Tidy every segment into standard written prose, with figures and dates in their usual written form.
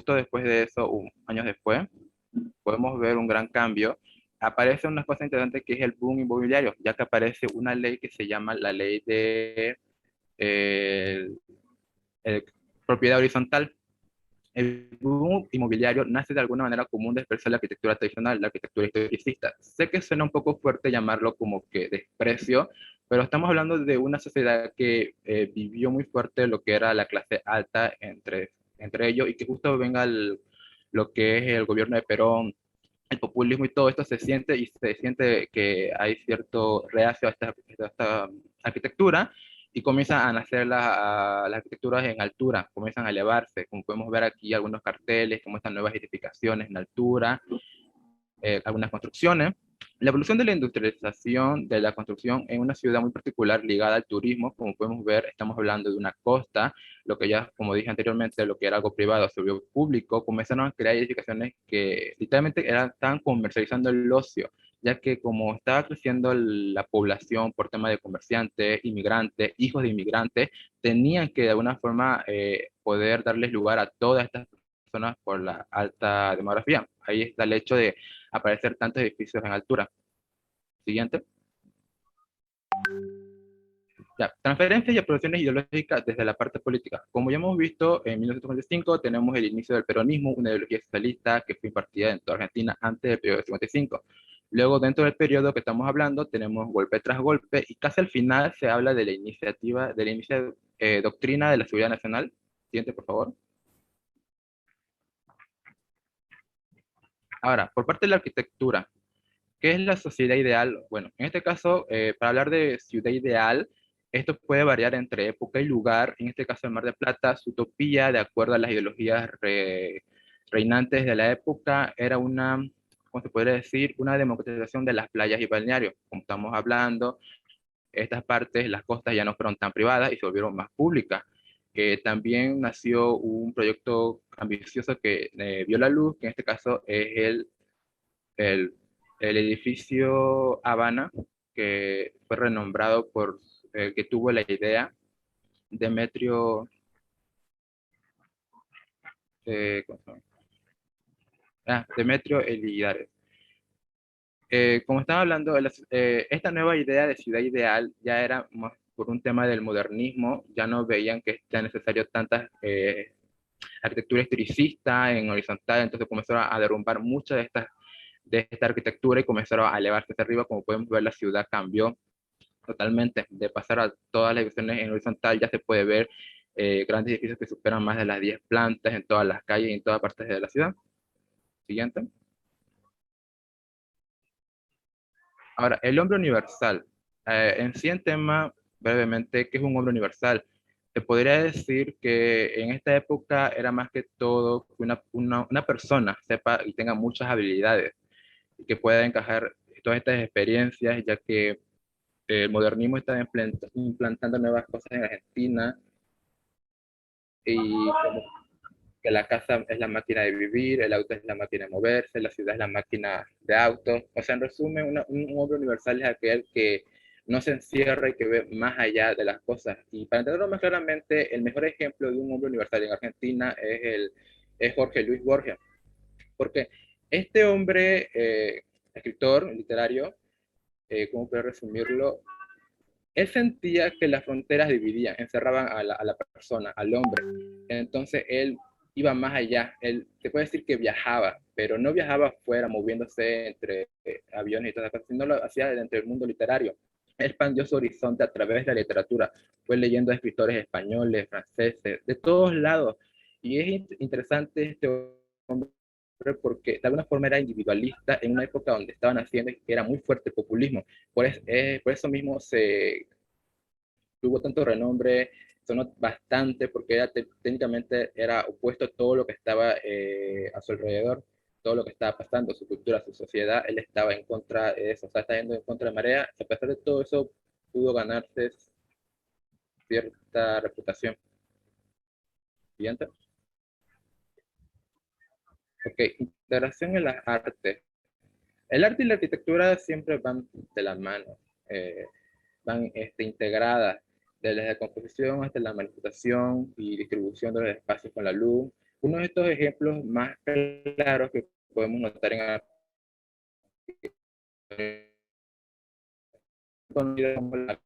justo después de eso, años después, podemos ver un gran cambio. Aparece una cosa interesante que es el boom inmobiliario, ya que aparece una ley que se llama la ley de eh, eh, propiedad horizontal. El boom inmobiliario nace de alguna manera común de expresar la arquitectura tradicional, la arquitectura historicista. Sé que suena un poco fuerte llamarlo como que desprecio, pero estamos hablando de una sociedad que vivió muy fuerte lo que era la clase alta entre ellos y que justo venga lo que es el gobierno de Perón, el populismo y todo esto se siente que hay cierto reacio a esta arquitectura y comienzan a nacer las arquitecturas en altura, comienzan a elevarse, como podemos ver aquí algunos carteles, como están nuevas edificaciones en altura, algunas construcciones. La evolución de la industrialización de la construcción en una ciudad muy particular ligada al turismo, como podemos ver, estamos hablando de una costa, lo que ya, como dije anteriormente, lo que era algo privado se volvió público, comenzaron a crear edificaciones que literalmente estaban comercializando el ocio, ya que como estaba creciendo la población por tema de comerciantes, inmigrantes, hijos de inmigrantes, tenían que de alguna forma poder darles lugar a todas estas personas por la alta demografía. Ahí está el hecho de aparecer tantos edificios en altura. Siguiente. Ya, transferencias y apropiaciones ideológicas desde la parte política. Como ya hemos visto, en 1955 tenemos el inicio del peronismo, una ideología socialista que fue impartida en toda Argentina antes del periodo de 55. Luego, dentro del periodo que estamos hablando, tenemos golpe tras golpe y casi al final se habla de la iniciativa, de la doctrina de la seguridad nacional. Siguiente, por favor. Ahora, por parte de la arquitectura, ¿qué es la sociedad ideal? Bueno, en este caso, para hablar de ciudad ideal, esto puede variar entre época y lugar. En este caso, el Mar de Plata, su utopía, de acuerdo a las ideologías reinantes de la época, era una, ¿cómo se podría decir? Una democratización de las playas y balnearios. Como estamos hablando, estas partes, las costas ya no fueron tan privadas y se volvieron más públicas. También nació un proyecto ambicioso que vio la luz, que en este caso es el, el edificio Habana, que fue renombrado por el que tuvo la idea, Demetrio, ¿cómo se llama? Demetrio Eliades. Como estaba hablando, esta nueva idea de ciudad ideal ya era más por un tema del modernismo, ya no veían que sea necesario tantas arquitectura historicista en horizontal, entonces comenzaron a derrumbar muchas de esta arquitectura y comenzaron a elevarse hacia arriba. Como podemos ver, la ciudad cambió totalmente. De pasar a todas las divisiones en horizontal, ya se puede ver grandes edificios que superan más de las 10 plantas en todas las calles y en todas partes de la ciudad. Siguiente. Ahora, el hombre universal. En sí, en tema, brevemente, ¿qué es un hombre universal? Te podría decir que en esta época era más que todo que una persona sepa y tenga muchas habilidades y que pueda encajar todas estas experiencias, ya que el modernismo está implantando nuevas cosas en Argentina y como que la casa es la máquina de vivir, el auto es la máquina de moverse, la ciudad es la máquina de autos. O sea, en resumen, un hombre universal es aquel que no se encierra y que ve más allá de las cosas. Y para entenderlo más claramente, el mejor ejemplo de un hombre universal en Argentina es Jorge Luis Borges, porque este hombre, escritor literario, ¿cómo puedo resumirlo? Él sentía que las fronteras dividían, encerraban a la persona, al hombre. Entonces él iba más allá. Él se puede decir que viajaba, pero no viajaba afuera, moviéndose entre aviones y todas las cosas, sino lo hacía dentro del mundo literario. Él expandió su horizonte a través de la literatura. Fue leyendo a escritores españoles, franceses, de todos lados. Y es interesante este hombre porque de alguna forma era individualista en una época donde estaban haciendo que era muy fuerte el populismo. Por eso mismo tuvo tanto renombre, sonó bastante porque técnicamente era opuesto a todo lo que estaba a su alrededor, todo lo que estaba pasando, su cultura, su sociedad, él estaba en contra de eso, o sea, está yendo en contra de marea, a pesar de todo eso pudo ganarse cierta reputación. Siguiente. Ok, integración en las artes. El arte y la arquitectura siempre van de la mano, eh, van integradas desde la composición hasta la manipulación y distribución de los espacios con la luz. Uno de estos ejemplos más claros que podemos notar en la conocida como la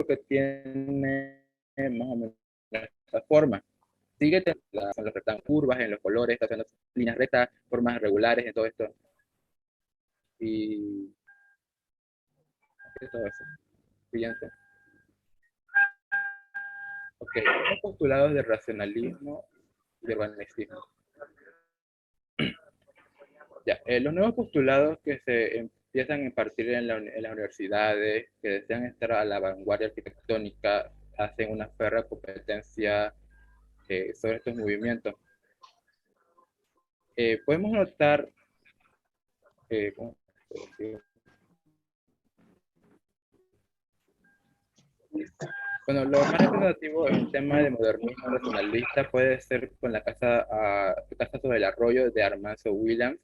que tiene más o menos esta forma. Sigue son los rectángulos, curvas en los colores, estas son las líneas rectas, formas regulares en todo esto. Y todo eso. Siguiente. Ok, los postulados de racionalismo y de urbanicismo. Ya, los nuevos postulados que se empiezan a impartir en las universidades, que desean estar a la vanguardia arquitectónica, hacen una férrea competencia sobre estos movimientos. Podemos notar, ¿cómo puedo decir? Bueno, lo más representativo en el tema de modernismo racionalista puede ser con Casa sobre el Arroyo de Armando Williams,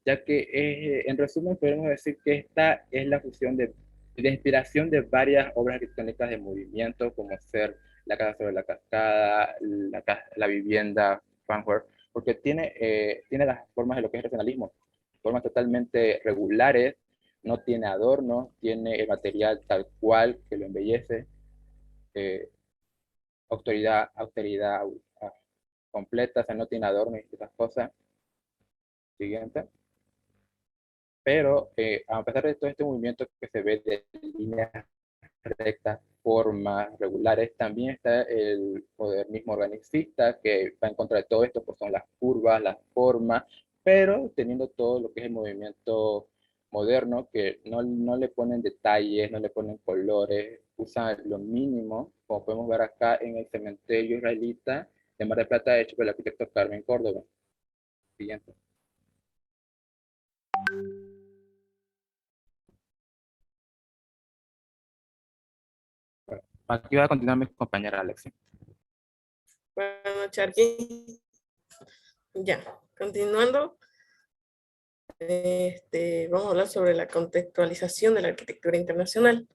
ya que en resumen podemos decir que esta es la fusión de inspiración de varias obras arquitectónicas de movimiento, como ser La Casa sobre la Cascada, la Vivienda, Frankfurt, porque tiene las formas de lo que es racionalismo, formas totalmente regulares, no tiene adornos, tiene el material tal cual que lo embellece, eh, austeridad completa, o sea, no tiene adornos y esas cosas. Siguiente. Pero a pesar de todo este movimiento que se ve de líneas rectas, formas regulares, también está el modernismo organicista que va en contra de todo esto, pues son las curvas, las formas, pero teniendo todo lo que es el movimiento moderno, que no le ponen detalles, no le ponen colores, usan lo mínimo, como podemos ver acá en el cementerio israelita de Mar del Plata, hecho por el arquitecto Carmen Córdoba. Siguiente. Bueno, aquí va a continuar mi compañera Alexia. Bueno, Charqui, ya, continuando, vamos a hablar sobre la contextualización de la arquitectura internacional.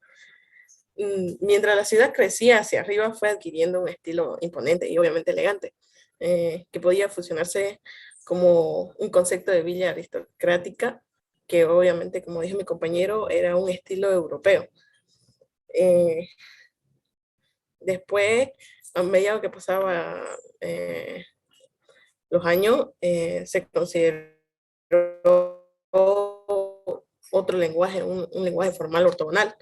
Mientras la ciudad crecía hacia arriba, fue adquiriendo un estilo imponente y obviamente elegante, que podía fusionarse como un concepto de villa aristocrática, que obviamente, como dijo mi compañero, era un estilo europeo. Después, a medida que pasaba los años, se consideró otro lenguaje, un lenguaje formal ortogonal,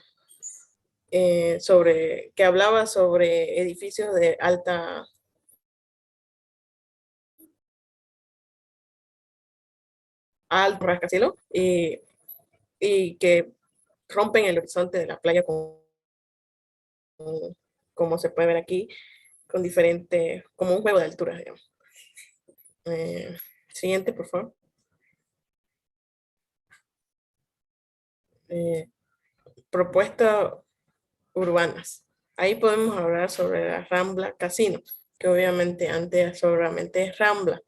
que hablaba sobre edificios de alto rascacielos y que rompen el horizonte de la playa como se puede ver aquí, con diferentes, como un juego de alturas, digamos. Siguiente, por favor. Propuestas urbanas. Ahí podemos hablar sobre la Rambla Casino, que obviamente antes solamente es Rambla.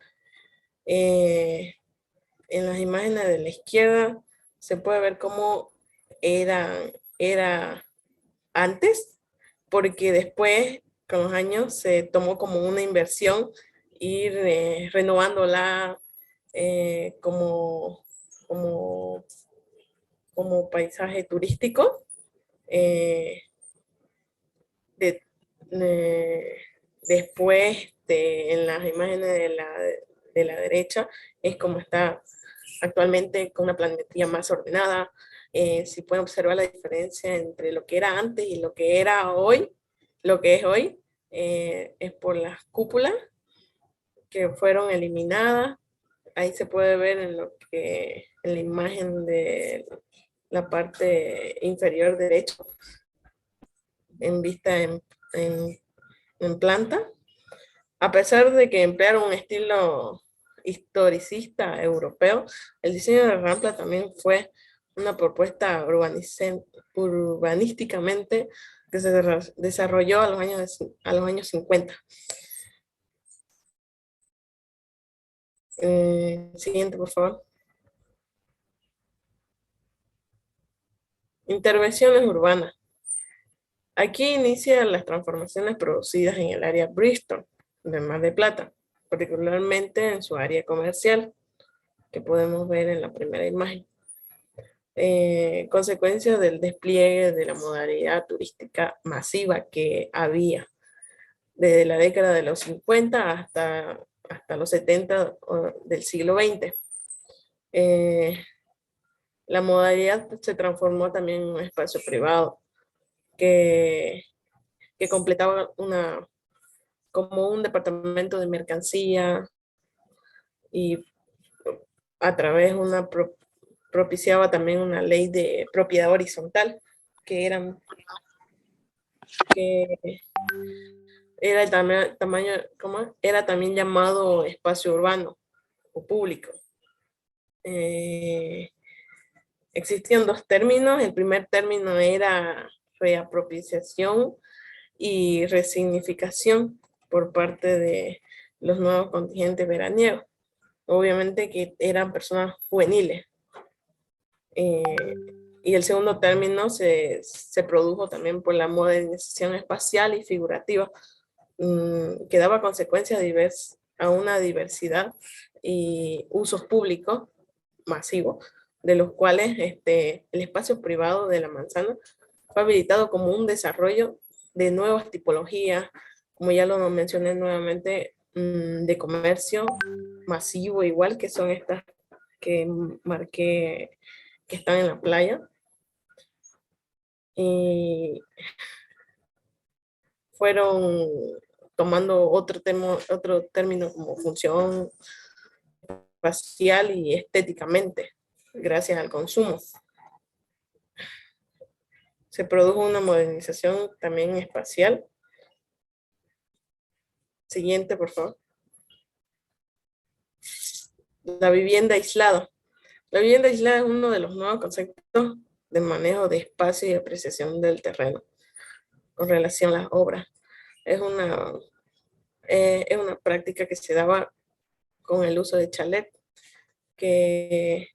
En las imágenes de la izquierda se puede ver cómo era antes, porque después, con los años, se tomó como una inversión ir renovándola como, como paisaje turístico. Eh, de, después, en las imágenes de la derecha, es como está actualmente con una plantilla más ordenada. Si pueden observar la diferencia entre lo que era antes y lo que era hoy, lo que es hoy, es por las cúpulas que fueron eliminadas. Ahí se puede ver en la imagen de la parte inferior derecha, en vista en planta. A pesar de que emplearon un estilo historicista europeo, el diseño de la Rampla también fue una propuesta urbanísticamente que se desarrolló a los años 50. Siguiente, por favor. Intervenciones urbanas. Aquí inician las transformaciones producidas en el área Bristol, de Mar de Plata, particularmente en su área comercial, que podemos ver en la primera imagen. Consecuencia del despliegue de la modalidad turística masiva que había desde la década de los 50 hasta los 70 del siglo XX. La modalidad se transformó también en un espacio privado que completaba como un departamento de mercancía y a través propiciaba también una ley de propiedad horizontal que era el tamaño, ¿cómo? Era también llamado espacio urbano o público. Existían dos términos. El primer término era reapropiación y resignificación por parte de los nuevos contingentes veraniegos. Obviamente que eran personas juveniles. Y el segundo término se produjo también por la modernización espacial y figurativa, que daba consecuencias a una diversidad y usos públicos masivos, de los cuales el espacio privado de la manzana fue habilitado como un desarrollo de nuevas tipologías, como ya lo mencioné nuevamente, de comercio masivo, igual que son estas que marqué que están en la playa. Y fueron tomando otro término como función espacial y estéticamente, gracias al consumo. Se produjo una modernización también espacial. Siguiente, por favor. La vivienda aislada. La vivienda aislada es uno de los nuevos conceptos de manejo de espacio y apreciación del terreno con relación a las obras. Es una práctica que se daba con el uso de chalet, que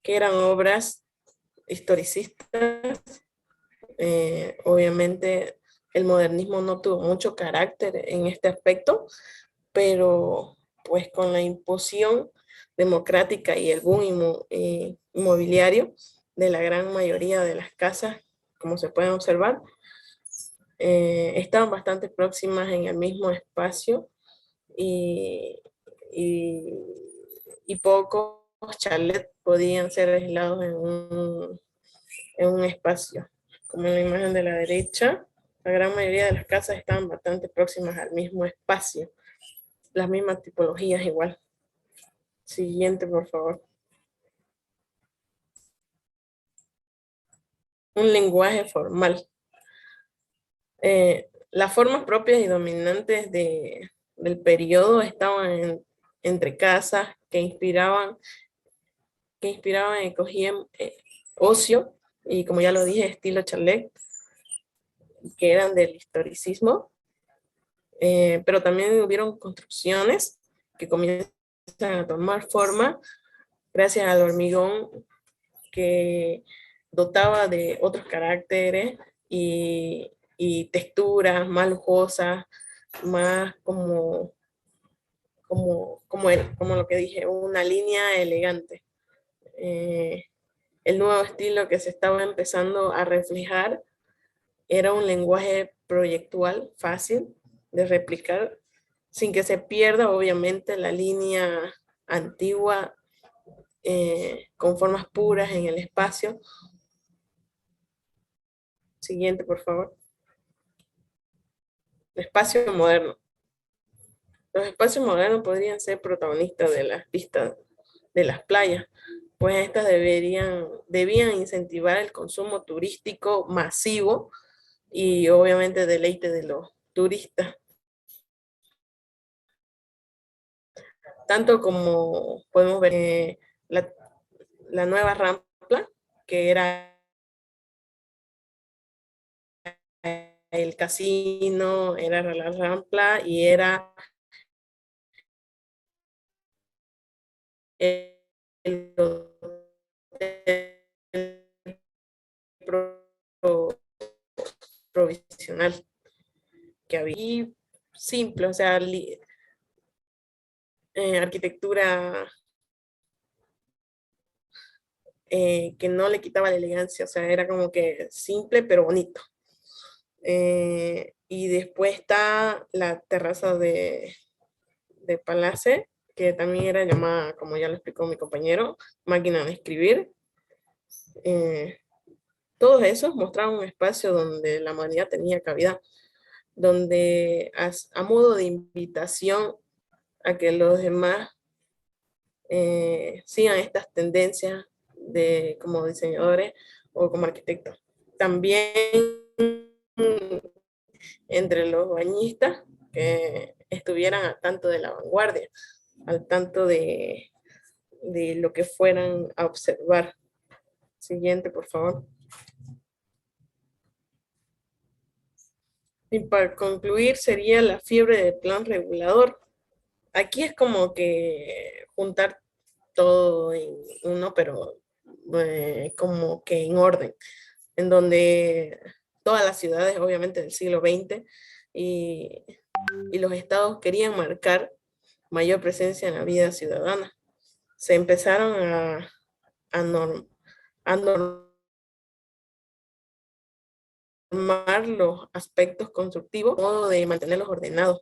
eran obras historicistas. Obviamente el modernismo no tuvo mucho carácter en este aspecto, pero pues con la imposición democrática y el boom inmobiliario de la gran mayoría de las casas, como se pueden observar, estaban bastante próximas en el mismo espacio y pocos chalets podían ser aislados en un espacio. Como en la imagen de la derecha, la gran mayoría de las casas estaban bastante próximas al mismo espacio, las mismas tipologías igual. Siguiente, por favor. Un lenguaje formal. Las formas propias y dominantes del periodo estaban entre casas que inspiraban y cogían ocio, y como ya lo dije, estilo chalet, que eran del historicismo, pero también hubieron construcciones que comienzan a tomar forma gracias al hormigón, que dotaba de otros caracteres y texturas más lujosas, más como lo que dije, una línea elegante. El nuevo estilo que se estaba empezando a reflejar era un lenguaje proyectual fácil de replicar, sin que se pierda obviamente la línea antigua, con formas puras en el espacio. Siguiente, por favor. Espacio moderno. Los espacios modernos podrían ser protagonistas de las vistas de las playas, pues estas debían incentivar el consumo turístico masivo y obviamente deleite de los turistas. tanto como podemos ver la nueva Rampla, que era el casino, era la Rampla y era el hotel provisional que había. Y simple, o sea, arquitectura que no le quitaba la elegancia, o sea, era como que simple pero bonito. Y después está la terraza de Palace, que también era llamada, como ya lo explicó mi compañero, máquina de escribir. Eh, Todos esos mostraban un espacio donde la humanidad tenía cabida, donde a modo de invitación a que los demás sigan estas tendencias como diseñadores o como arquitectos. También entre los bañistas que estuvieran al tanto de la vanguardia, al tanto de lo que fueran a observar. Siguiente, por favor. Y para concluir sería la fiebre del plan regulador. Aquí es como que juntar todo en uno, pero como que en orden, en donde todas las ciudades, obviamente del siglo XX, y, y los estados querían marcar mayor presencia en la vida ciudadana. Se empezaron a, norm, a normar los aspectos constructivos, modo de mantenerlos ordenados.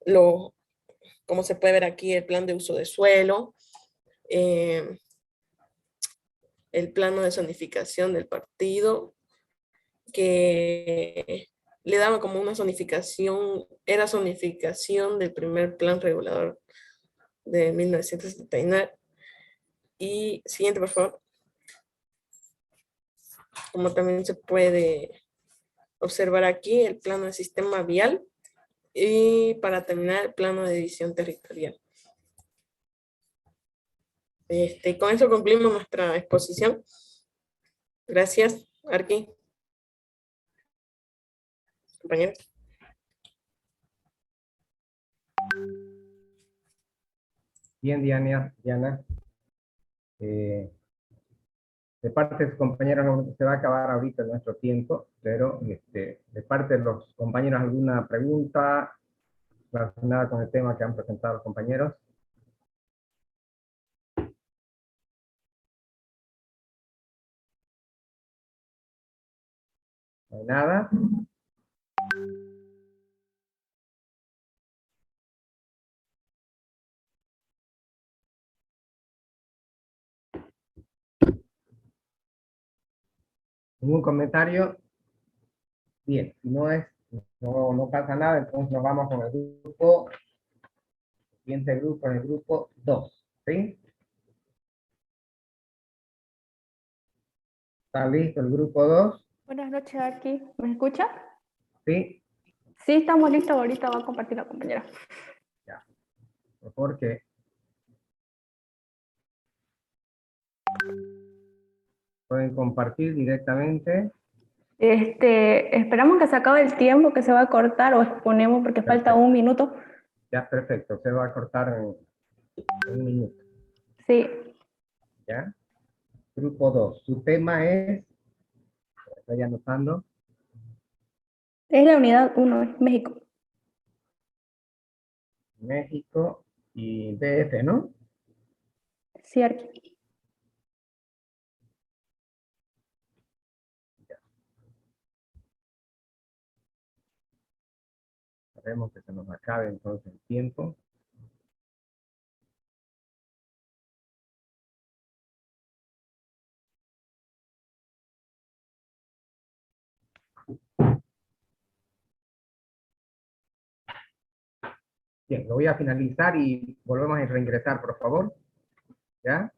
Lo, como se puede ver aquí, el plan de uso de suelo, eh, el plano de zonificación del partido, que le daba como una zonificación, era zonificación del primer plan regulador de 1979. Y siguiente, por favor. Como también se puede observar aquí, el plano de sistema vial y para terminar el plano de división territorial. Con eso concluimos nuestra exposición. Gracias, Arqui, compañeros. Bien, Diana. Eh, de parte de sus compañeros se va a acabar ahorita nuestro tiempo, pero de parte de los compañeros, ¿alguna pregunta relacionada con el tema que han presentado los compañeros? ¿No hay nada? ¿Ningún comentario? Bien, si no pasa nada, entonces nos vamos con el grupo, el siguiente grupo, el grupo 2, ¿sí? ¿Está listo el grupo 2? Buenas noches, Arqui. ¿Me escucha? ¿Sí? Sí, estamos listos. Ahorita va a compartir la compañera. Ya. Porque pueden compartir directamente. Esperamos que se acabe el tiempo, que se va a cortar o exponemos porque falta un minuto. Ya, perfecto. Se va a cortar en un minuto. Sí. ¿Ya? Grupo 2. Su tema es, estoy anotando. Es la unidad 1, es México. México y DF, ¿no? Sí, Arqui. Sabemos que se nos acabe entonces el tiempo. Bien, lo voy a finalizar y volvemos a reingresar, por favor. ¿Ya?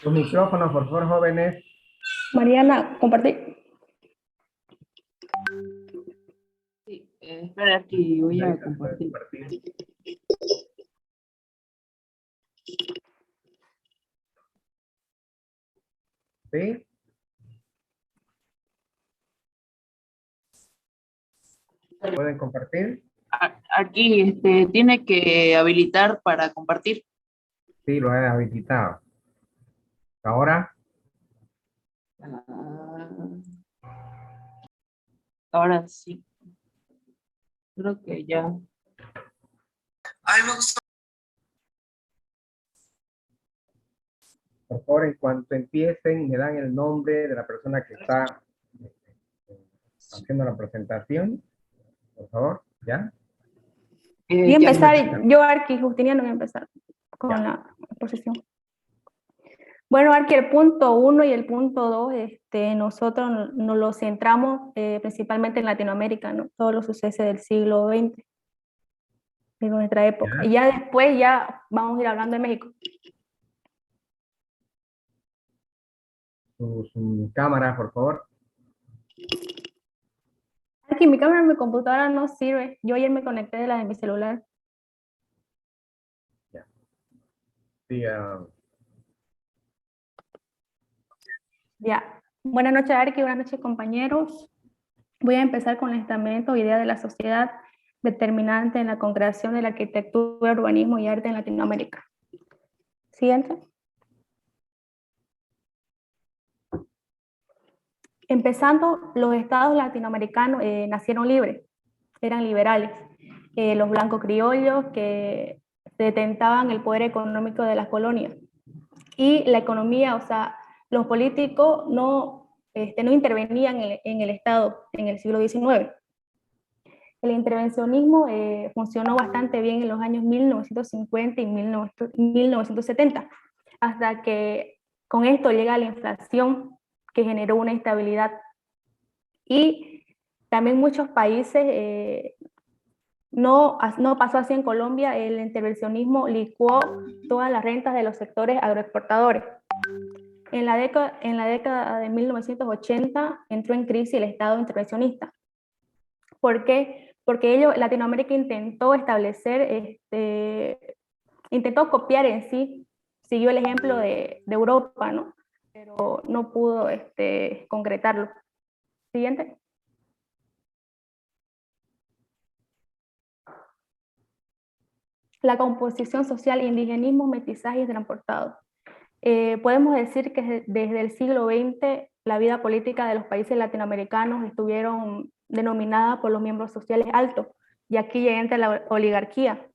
Los micrófonos, por favor, jóvenes. Mariana, compartir. Sí, espera aquí, voy a compartir. ¿Sí? ¿Pueden compartir? Aquí tiene que habilitar para compartir. Sí, lo he habilitado. Ahora, Ahora sí. Creo que ya. por favor, en cuanto empiecen, me dan el nombre de la persona que está haciendo la presentación. Por favor, ¿ya? Voy a Ya. empezar, yo, Arqui, Justiniano, voy a empezar con Ya. la exposición. Bueno, Arqui, el punto 1 y el punto 2, nosotros nos lo centramos principalmente en Latinoamérica, ¿no? Todos los sucesos del siglo XX, de nuestra época. Ya. Y ya después ya vamos a ir hablando de México. Su cámara, por favor. Aquí mi cámara en mi computadora no sirve. Yo ayer me conecté de la de mi celular. Ya. Sí, Ya. Buenas noches, Arqui. Buenas noches, compañeros. Voy a empezar con el estamento Idea de la sociedad determinante en la concreación de la arquitectura, urbanismo y arte en Latinoamérica. Siguiente. Empezando, los estados latinoamericanos nacieron libres, eran liberales. Los blancos criollos que detentaban el poder económico de las colonias. Y la economía, o sea, los políticos no intervenían en el Estado en el siglo XIX. El intervencionismo funcionó bastante bien en los años 1950 y 1970, hasta que con esto llega la inflación que generó una instabilidad. Y también muchos países, no pasó así en Colombia, el intervencionismo licuó todas las rentas de los sectores agroexportadores. En la década de 1980 entró en crisis el Estado intervencionista. ¿Por qué? Porque Latinoamérica intentó establecer, intentó copiar en sí, siguió el ejemplo de Europa, ¿no? Pero no pudo concretarlo. Siguiente. La composición social, indigenismo, mestizaje y transportado. Podemos decir que desde el siglo XX la vida política de los países latinoamericanos estuvieron denominadas por los miembros sociales altos, y aquí ya entra la oligarquía.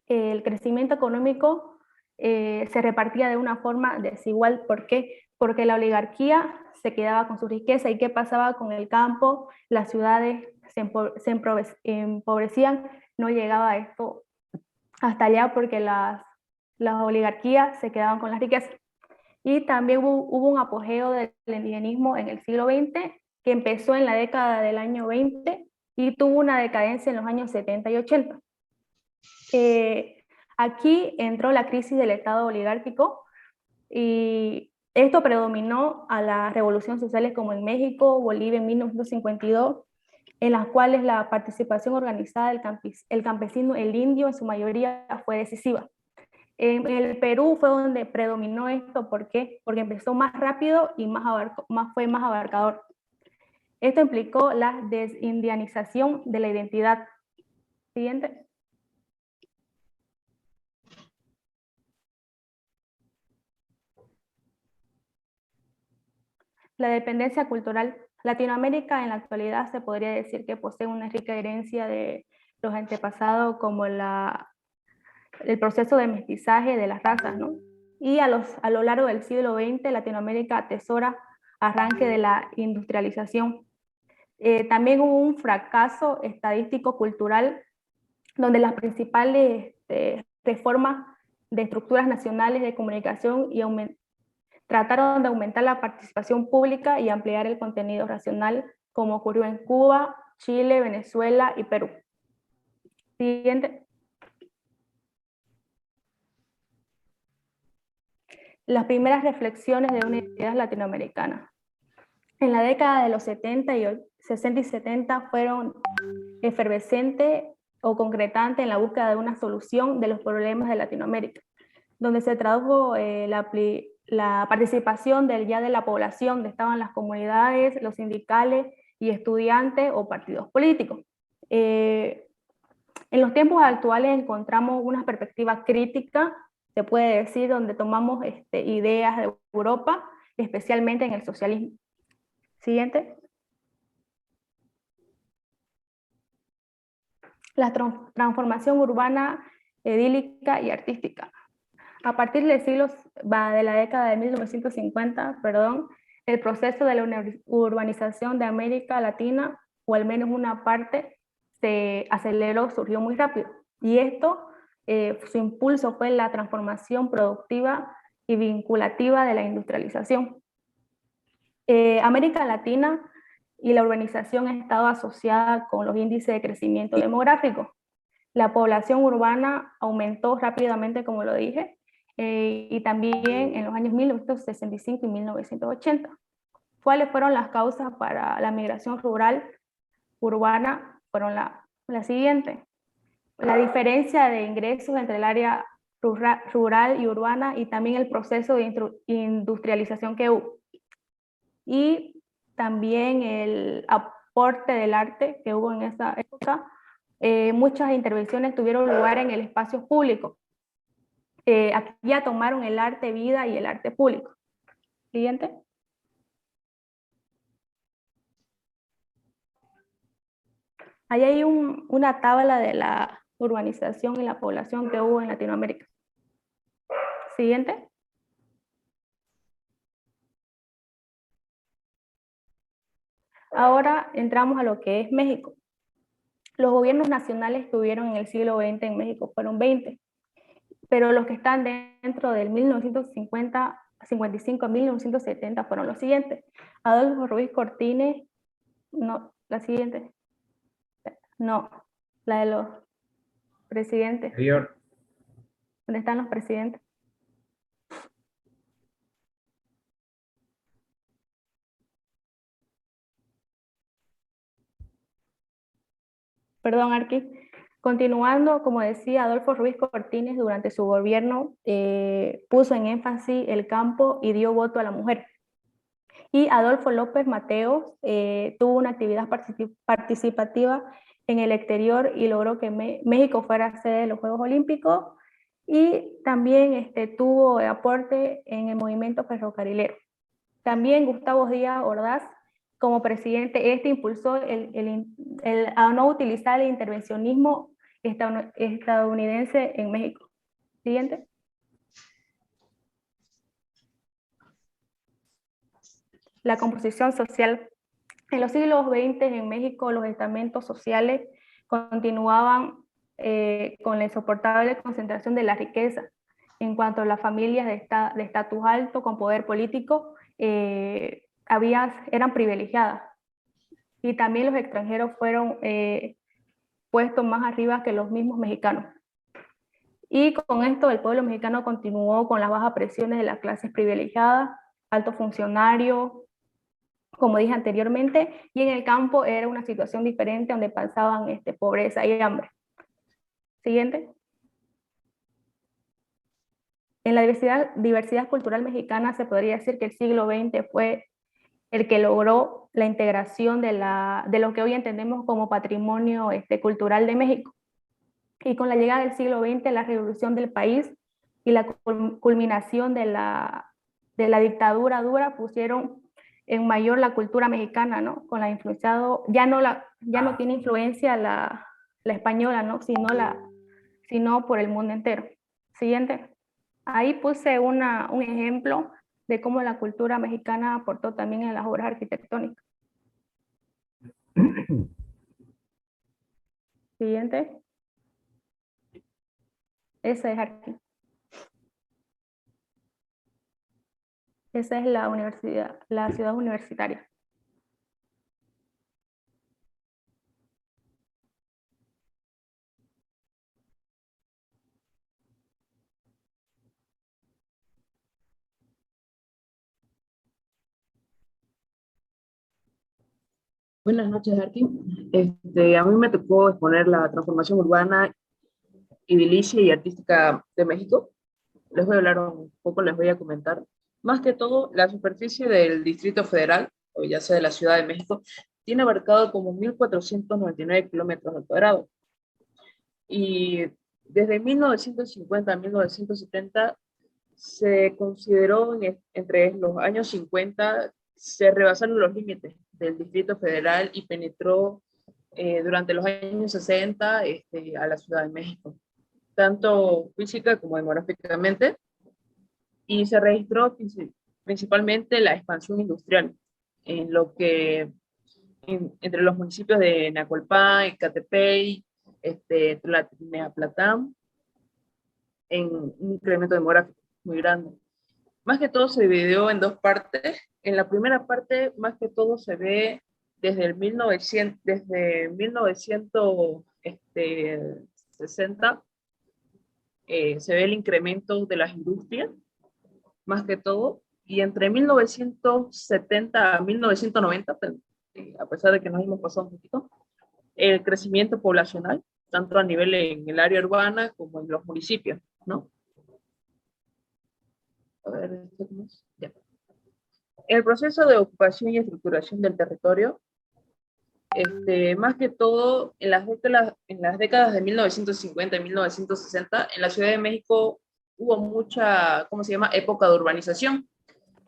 El crecimiento económico se repartía de una forma desigual. ¿Por qué? Porque la oligarquía se quedaba con su riqueza. ¿Y qué pasaba con el campo? Las ciudades se empobrecían, no llegaba esto hasta allá porque las oligarquías se quedaban con las riquezas. Y también hubo un apogeo del indigenismo en el siglo XX, que empezó en la década del año 20 y tuvo una decadencia en los años 70 y 80. Aquí entró la crisis del Estado oligárquico y esto predominó a las revoluciones sociales como en México, Bolivia en 1952, en las cuales la participación organizada del campesino, el indio en su mayoría, fue decisiva. En el Perú fue donde predominó esto. ¿Por qué? Porque empezó más rápido y fue más abarcador. Esto implicó la desindianización de la identidad. Siguiente. La dependencia cultural. Latinoamérica en la actualidad se podría decir que posee una rica herencia de los antepasados, como el proceso de mestizaje de las razas, ¿no? Y a lo largo del siglo XX, Latinoamérica atesora arranque de la industrialización. También hubo un fracaso estadístico-cultural donde las principales reformas de estructuras nacionales de comunicación trataron de aumentar la participación pública y ampliar el contenido racional, como ocurrió en Cuba, Chile, Venezuela y Perú. Siguiente. Las primeras reflexiones de una identidad latinoamericana. En la década de los 60 y 70 fueron efervescentes o concretantes en la búsqueda de una solución de los problemas de Latinoamérica, donde se tradujo la participación de la población, donde estaban las comunidades, los sindicales y estudiantes o partidos políticos. En los tiempos actuales encontramos una perspectiva crítica, se puede decir, donde tomamos ideas de Europa, especialmente en el socialismo. Siguiente. La transformación urbana, edílica y artística. A partir de la década de 1950, el proceso de la urbanización de América Latina, o al menos una parte, se aceleró, surgió muy rápido. Y esto, su impulso fue la transformación productiva y vinculativa de la industrialización. América Latina y la urbanización ha estado asociada con los índices de crecimiento demográfico. La población urbana aumentó rápidamente, como lo dije, y también en los años 1965 y 1980. ¿Cuáles fueron las causas para la migración rural urbana? Fueron la siguiente. La diferencia de ingresos entre el área rural y urbana, y también el proceso de industrialización que hubo. Y también el aporte del arte que hubo en esa época. Muchas intervenciones tuvieron lugar en el espacio público. Aquí ya tomaron el arte vida y el arte público. Siguiente. Ahí hay una tabla de la urbanización y la población que hubo en Latinoamérica. Siguiente. Ahora entramos a lo que es México. Los gobiernos nacionales que hubieron en el siglo XX en México fueron 20, pero los que están dentro del 1955 a 1970 fueron los siguientes. Adolfo Ruiz Cortines, no, la siguiente. No, la de los presidentes. Anterior. ¿Dónde están los presidentes? Perdón, Arqui. Continuando, como decía, Adolfo Ruiz Cortines durante su gobierno puso en énfasis el campo y dio voto a la mujer. Y Adolfo López Mateos tuvo una actividad participativa en el exterior y logró que México fuera sede de los Juegos Olímpicos, y también tuvo aporte en el movimiento ferrocarrilero. También Gustavo Díaz Ordaz, como presidente, impulsó a no utilizar el intervencionismo estadounidense en México. Siguiente. La composición social. En los siglos XX en México los estamentos sociales continuaban con la insoportable concentración de la riqueza. En cuanto a las familias de estatus alto con poder político, eran privilegiadas, y también los extranjeros fueron puestos más arriba que los mismos mexicanos. Y con esto el pueblo mexicano continuó con las bajas presiones de las clases privilegiadas, altos funcionarios, como dije anteriormente, y en el campo era una situación diferente donde pasaban pobreza y hambre. Siguiente. En la diversidad cultural mexicana se podría decir que el siglo XX fue el que logró la integración de lo que hoy entendemos como patrimonio cultural de México. Y con la llegada del siglo XX, la revolución del país y la culminación de la dictadura dura pusieron en mayor la cultura mexicana, ¿no? Con la influenciado, ya no tiene influencia la española, ¿no? Sino por el mundo entero. Siguiente. Ahí puse un ejemplo de cómo la cultura mexicana aportó también en las obras arquitectónicas. Siguiente. Esa es aquí. Esa es la universidad, la ciudad universitaria. Buenas noches, Arqui. A mí me tocó exponer la transformación urbana, edilicia y artística de México. Les voy a hablar un poco, les voy a comentar. Más que todo, la superficie del Distrito Federal, o ya sea de la Ciudad de México, tiene abarcado como 1.499 kilómetros al cuadrado. Y desde 1950 a 1970 se consideró entre los años 50 se rebasaron los límites del Distrito Federal y penetró durante los años 60 a la Ciudad de México, tanto física como demográficamente, y se registró principalmente la expansión industrial, en lo que entre los municipios de Nacolpan, Ecatepec, Tlalnepantla, en un incremento demográfico muy grande. Más que todo se dividió en dos partes. En la primera parte, más que todo se ve desde 1960, se ve el incremento de las industrias, más que todo, y entre 1970 a 1990, a pesar de que nos hemos pasado un poquito, el crecimiento poblacional, tanto a nivel en el área urbana como en los municipios, ¿no? A ver, ya. El proceso de ocupación y estructuración del territorio, más que todo en las décadas de 1950 y 1960, en la Ciudad de México hubo mucha, ¿cómo se llama?, época de urbanización,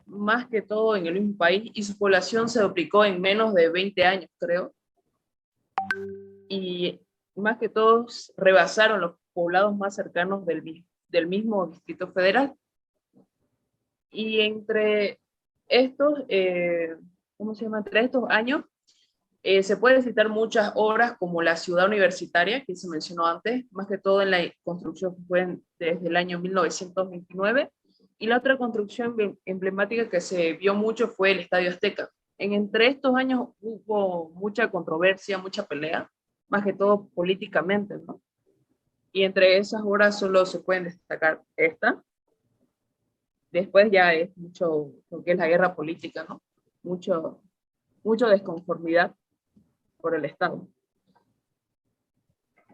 más que todo en el mismo país, y su población se duplicó en menos de 20 años, creo. Y más que todo rebasaron los poblados más cercanos del mismo Distrito Federal. Y entre estos, ¿cómo se llama?, entre estos años, se pueden citar muchas obras como la ciudad universitaria, que se mencionó antes, más que todo en la construcción que fue desde el año 1929, y la otra construcción emblemática que se vio mucho fue el Estadio Azteca. Entre estos años hubo mucha controversia, mucha pelea, más que todo políticamente, ¿no? Y entre esas obras solo se pueden destacar esta. Después ya es mucho lo que es la guerra política, ¿no? Mucho desconformidad por el Estado.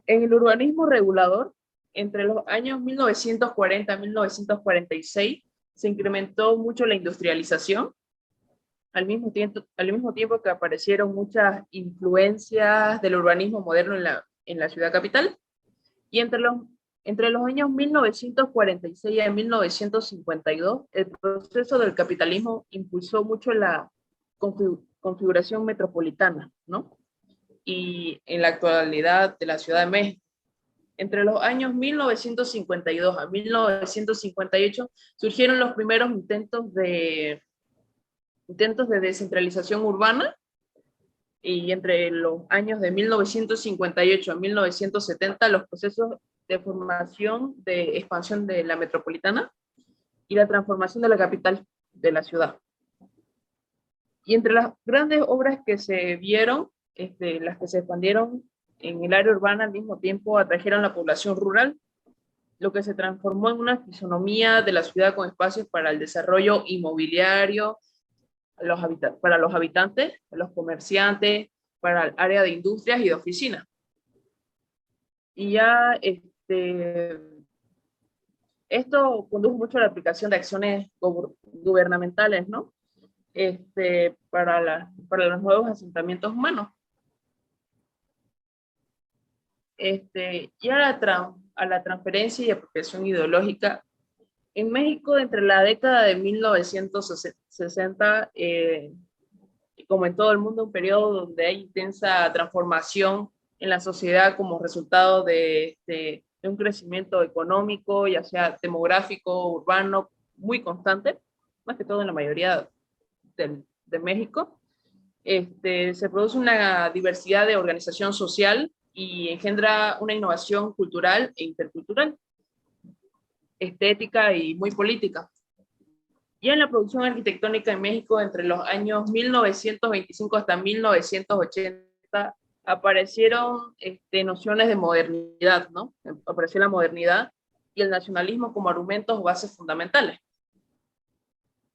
En el urbanismo regulador, entre los años 1940 y 1946, se incrementó mucho la industrialización, al mismo tiempo que aparecieron muchas influencias del urbanismo moderno en la ciudad capital, y entre los años 1946 y 1952, el proceso del capitalismo impulsó mucho la configuración metropolitana, ¿no? Y en la actualidad de la Ciudad de México. Entre los años 1952 a 1958 surgieron los primeros intentos de descentralización urbana, y entre los años de 1958 a 1970 los procesos de formación de expansión de la metropolitana y la transformación de la capital de la ciudad. Y entre las grandes obras que se vieron, las que se expandieron en el área urbana al mismo tiempo atrajeron la población rural, lo que se transformó en una fisonomía de la ciudad con espacios para el desarrollo inmobiliario, para los habitantes, los comerciantes, para el área de industrias y de oficinas. Y ya esto condujo mucho a la aplicación de acciones gubernamentales, ¿no? Para los nuevos asentamientos humanos. Y a la transferencia y apropiación ideológica. En México, entre la década de 1960, como en todo el mundo, un periodo donde hay intensa transformación en la sociedad como resultado de de un crecimiento económico, ya sea demográfico, urbano, muy constante, más que todo en la mayoría de México. Se produce una diversidad de organización social y engendra una innovación cultural e intercultural, estética y muy política. Y en la producción arquitectónica en México, entre los años 1925 hasta 1980, aparecieron nociones de modernidad, ¿no? Apareció la modernidad y el nacionalismo como argumentos o bases fundamentales.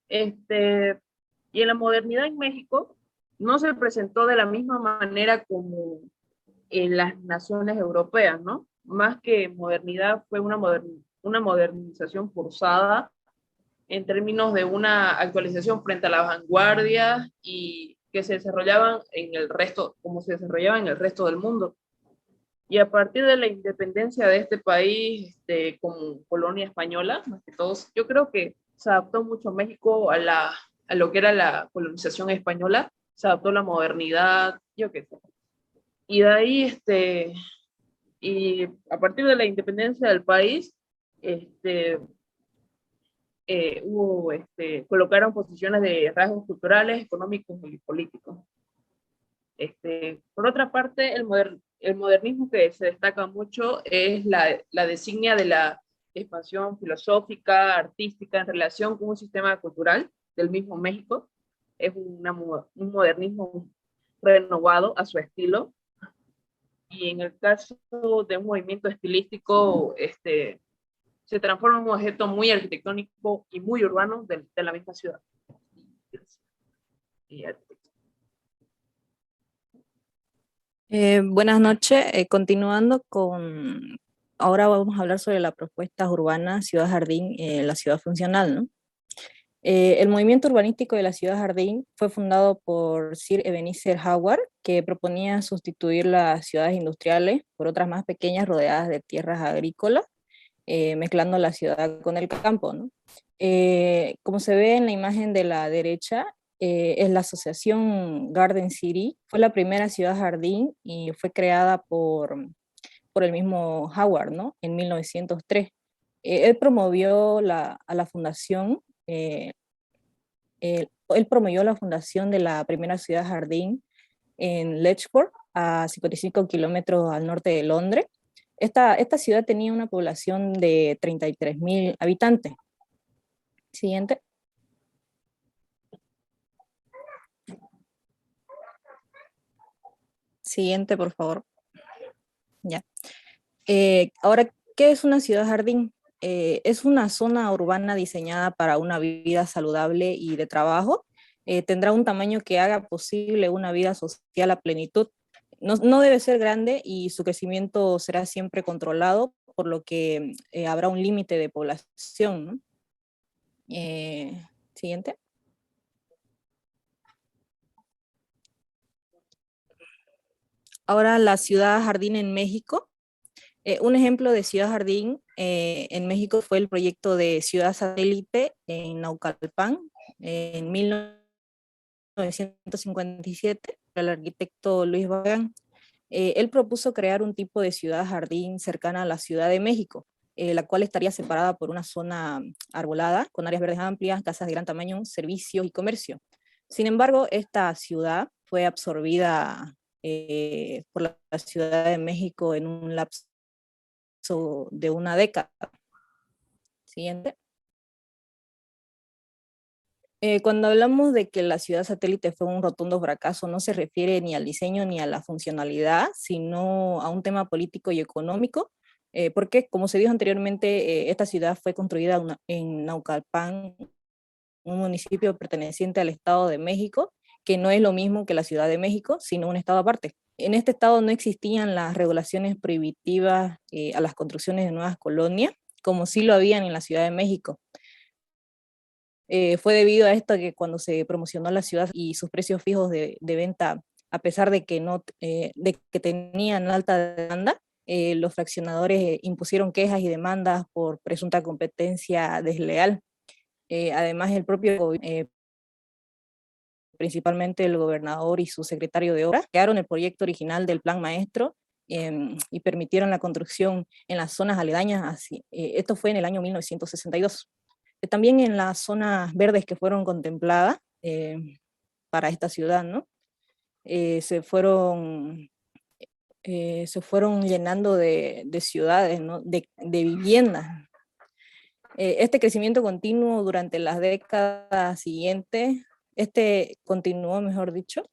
Y en la modernidad en México no se presentó de la misma manera como en las naciones europeas, ¿no? Más que modernidad, fue una modernización forzada en términos de una actualización frente a las vanguardias y que se desarrollaban en el resto, como se desarrollaba en el resto del mundo. Y a partir de la independencia de este país, como colonia española, más que todos, yo creo que se adaptó mucho México a lo que era la colonización española, se adaptó a la modernidad, yo qué sé. Y de ahí, y a partir de la independencia del país, colocaron posiciones de rasgos culturales, económicos y políticos. Por otra parte, el modernismo que se destaca mucho es la designia de la expansión filosófica, artística, en relación con un sistema cultural del mismo México. Es un modernismo renovado a su estilo. Y en el caso de un movimiento estilístico, se transforma en un objeto muy arquitectónico y muy urbano de la misma ciudad. Buenas noches, continuando con, ahora vamos a hablar sobre la propuesta urbana Ciudad Jardín, la ciudad funcional, ¿no? El movimiento urbanístico de la Ciudad Jardín fue fundado por Sir Ebenezer Howard, que proponía sustituir las ciudades industriales por otras más pequeñas rodeadas de tierras agrícolas, mezclando la ciudad con el campo, ¿no? Como se ve en la imagen de la derecha, es la asociación Garden City, fue la primera ciudad jardín y fue creada por el mismo Howard, ¿no? En 1903. Él promovió a la fundación, él promovió la fundación de la primera ciudad jardín en Ledgeport, a 55 kilómetros al norte de Londres. Esta ciudad tenía una población de 33.000 habitantes. Siguiente. Siguiente, por favor. Ya. Ahora, ¿qué es una ciudad jardín? Es una zona urbana diseñada para una vida saludable y de trabajo. Tendrá un tamaño que haga posible una vida social a plenitud. No debe ser grande y su crecimiento será siempre controlado, por lo que habrá un límite de población, ¿no? Siguiente. Ahora la ciudad jardín en México. Un ejemplo de ciudad jardín en México fue el proyecto de ciudad satélite en Naucalpan en 1957, el arquitecto Luis Barragán. Él propuso crear un tipo de ciudad jardín cercana a la Ciudad de México, la cual estaría separada por una zona arbolada, con áreas verdes amplias, casas de gran tamaño, servicios y comercio. Sin embargo, esta ciudad fue absorbida por la Ciudad de México en un lapso de una década. Siguiente. Cuando hablamos de que la ciudad satélite fue un rotundo fracaso, no se refiere ni al diseño ni a la funcionalidad, sino a un tema político y económico, porque, como se dijo anteriormente, esta ciudad fue construida en Naucalpan, un municipio perteneciente al Estado de México, que no es lo mismo que la Ciudad de México, sino un estado aparte. En este estado no existían las regulaciones prohibitivas a las construcciones de nuevas colonias, como sí lo habían en la Ciudad de México. Fue debido a esto que cuando se promocionó la ciudad y sus precios fijos de venta, a pesar de que, de que tenían alta demanda, los fraccionadores impusieron quejas y demandas por presunta competencia desleal. Además, el propio principalmente el gobernador y su secretario de Obras, crearon el proyecto original del Plan Maestro, y permitieron la construcción en las zonas aledañas. Así, esto fue en el año 1962. También en las zonas verdes que fueron contempladas para esta ciudad, ¿no? Se fueron llenando de ciudades, ¿no? de viviendas. Este crecimiento continuo durante las décadas siguientes, continuó, mejor dicho,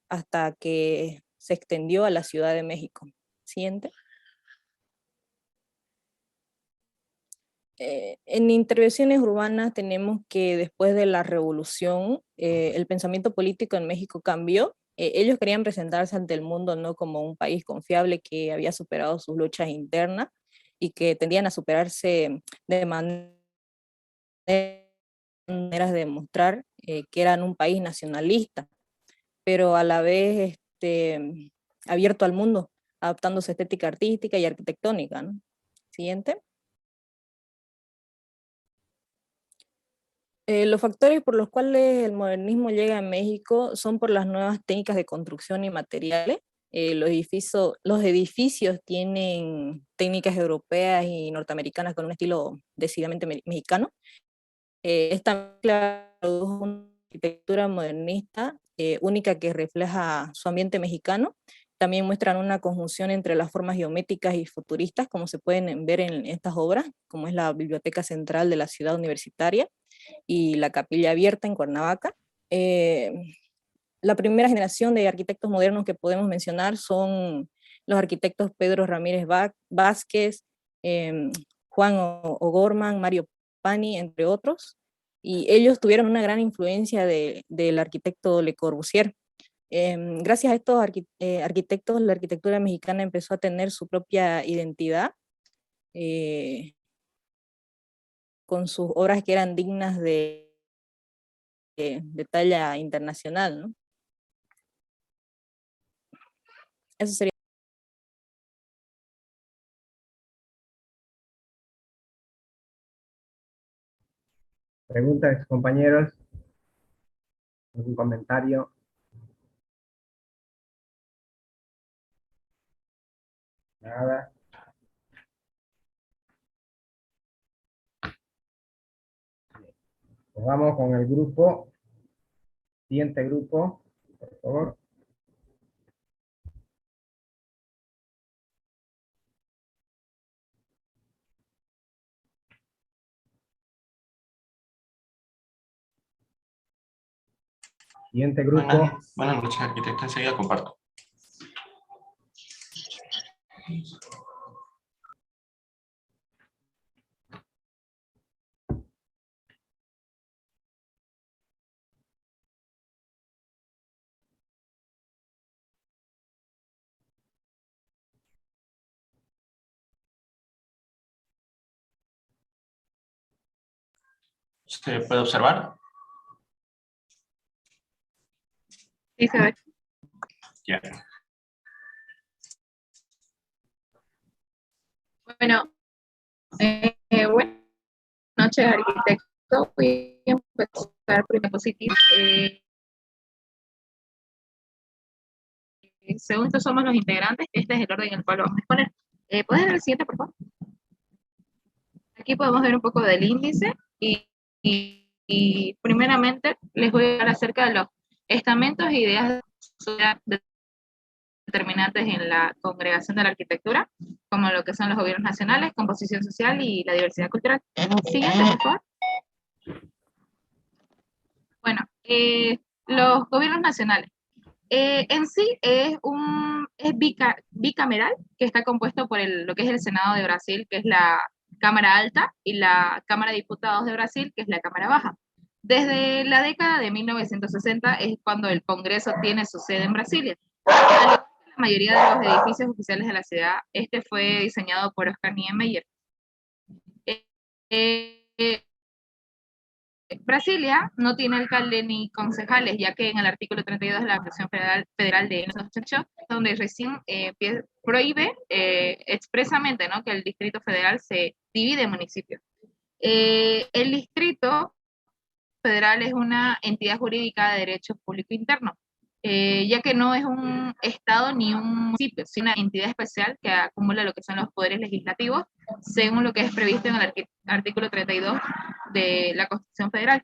hasta que se extendió a la Ciudad de México. Siguiente. En intervenciones urbanas tenemos que después de la revolución, el pensamiento político en México cambió. Ellos querían presentarse ante el mundo no como un país confiable que había superado sus luchas internas y que tendían a superarse de maneras de demostrar que eran un país nacionalista, pero a la vez abierto al mundo, adaptando su estética artística y arquitectónica, ¿no? Siguiente. Los factores por los cuales el modernismo llega a México son por las nuevas técnicas de construcción y materiales. Los edificios tienen técnicas europeas y norteamericanas con un estilo decididamente mexicano. Esta mezcla produjo una arquitectura modernista única que refleja su ambiente mexicano. También muestran una conjunción entre las formas geométricas y futuristas, como se pueden ver en estas obras, como es la Biblioteca Central de la Ciudad Universitaria y la Capilla Abierta en Cuernavaca. La primera generación de arquitectos modernos que podemos mencionar son los arquitectos Pedro Ramírez Vázquez, Juan O'Gorman, Mario Pani, entre otros, y ellos tuvieron una gran influencia del arquitecto Le Corbusier. Gracias a estos arquitectos, la arquitectura mexicana empezó a tener su propia identidad, con sus obras que eran dignas de talla internacional, ¿no? Eso sería. Preguntas, compañeros. ¿Algún comentario? Nada. Pues vamos con el grupo. Siguiente grupo, por favor. Siguiente grupo. Buenas noches, arquitecto. Enseguida comparto. ¿Se puede observar? Sí, se ve. Ya. Bueno, buenas noches, arquitecto. Voy a empezar por diapositiva. Según estos somos los integrantes, este es el orden en el cual lo vamos a exponer. ¿Puedes ver el siguiente, por favor? Aquí podemos ver un poco del índice y primeramente les voy a hablar acerca de los estamentos e ideas determinantes en la congregación de la arquitectura, como lo que son los gobiernos nacionales, composición social y la diversidad cultural. Siguiente, por favor. Bueno, los gobiernos nacionales. En sí es bicameral, que está compuesto por lo que es el Senado de Brasil, que es la Cámara Alta, y la Cámara de Diputados de Brasil, que es la Cámara Baja. Desde la década de 1960 es cuando el Congreso tiene su sede en Brasilia. La mayoría de los edificios oficiales de la ciudad, este fue diseñado por Oscar Niemeyer. Brasilia no tiene alcalde ni concejales, ya que en el artículo 32 de la Constitución Federal de 1988, donde recién prohíbe expresamente, ¿no?, que el Distrito Federal se divide en municipios. El Distrito Federal es una entidad jurídica de derecho público interno. ya que no es un estado ni un municipio, sino una entidad especial que acumula lo que son los poderes legislativos, según lo que es previsto en el artículo 32 de la Constitución Federal.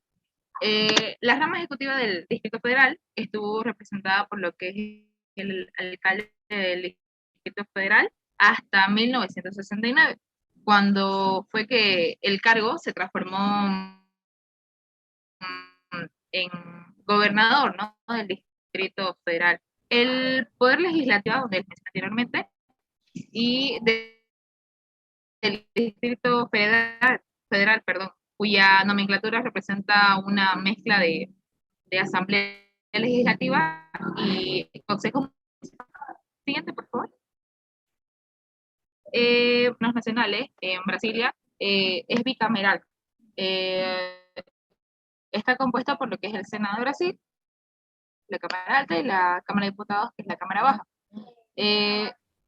La rama ejecutiva del Distrito Federal estuvo representada por lo que es el alcalde del Distrito Federal hasta 1969, cuando fue que el cargo se transformó en gobernador, ¿no?, del Distrito Federal. El poder legislativo, donde mencioné anteriormente, y del Distrito Federal, perdón, cuya nomenclatura representa una mezcla de asamblea legislativa y consejo municipal. Siguiente, por favor. Los nacionales en Brasilia es bicameral. Está compuesto por lo que es el Senado de Brasil, la Cámara Alta y la Cámara de Diputados, que es la Cámara Baja.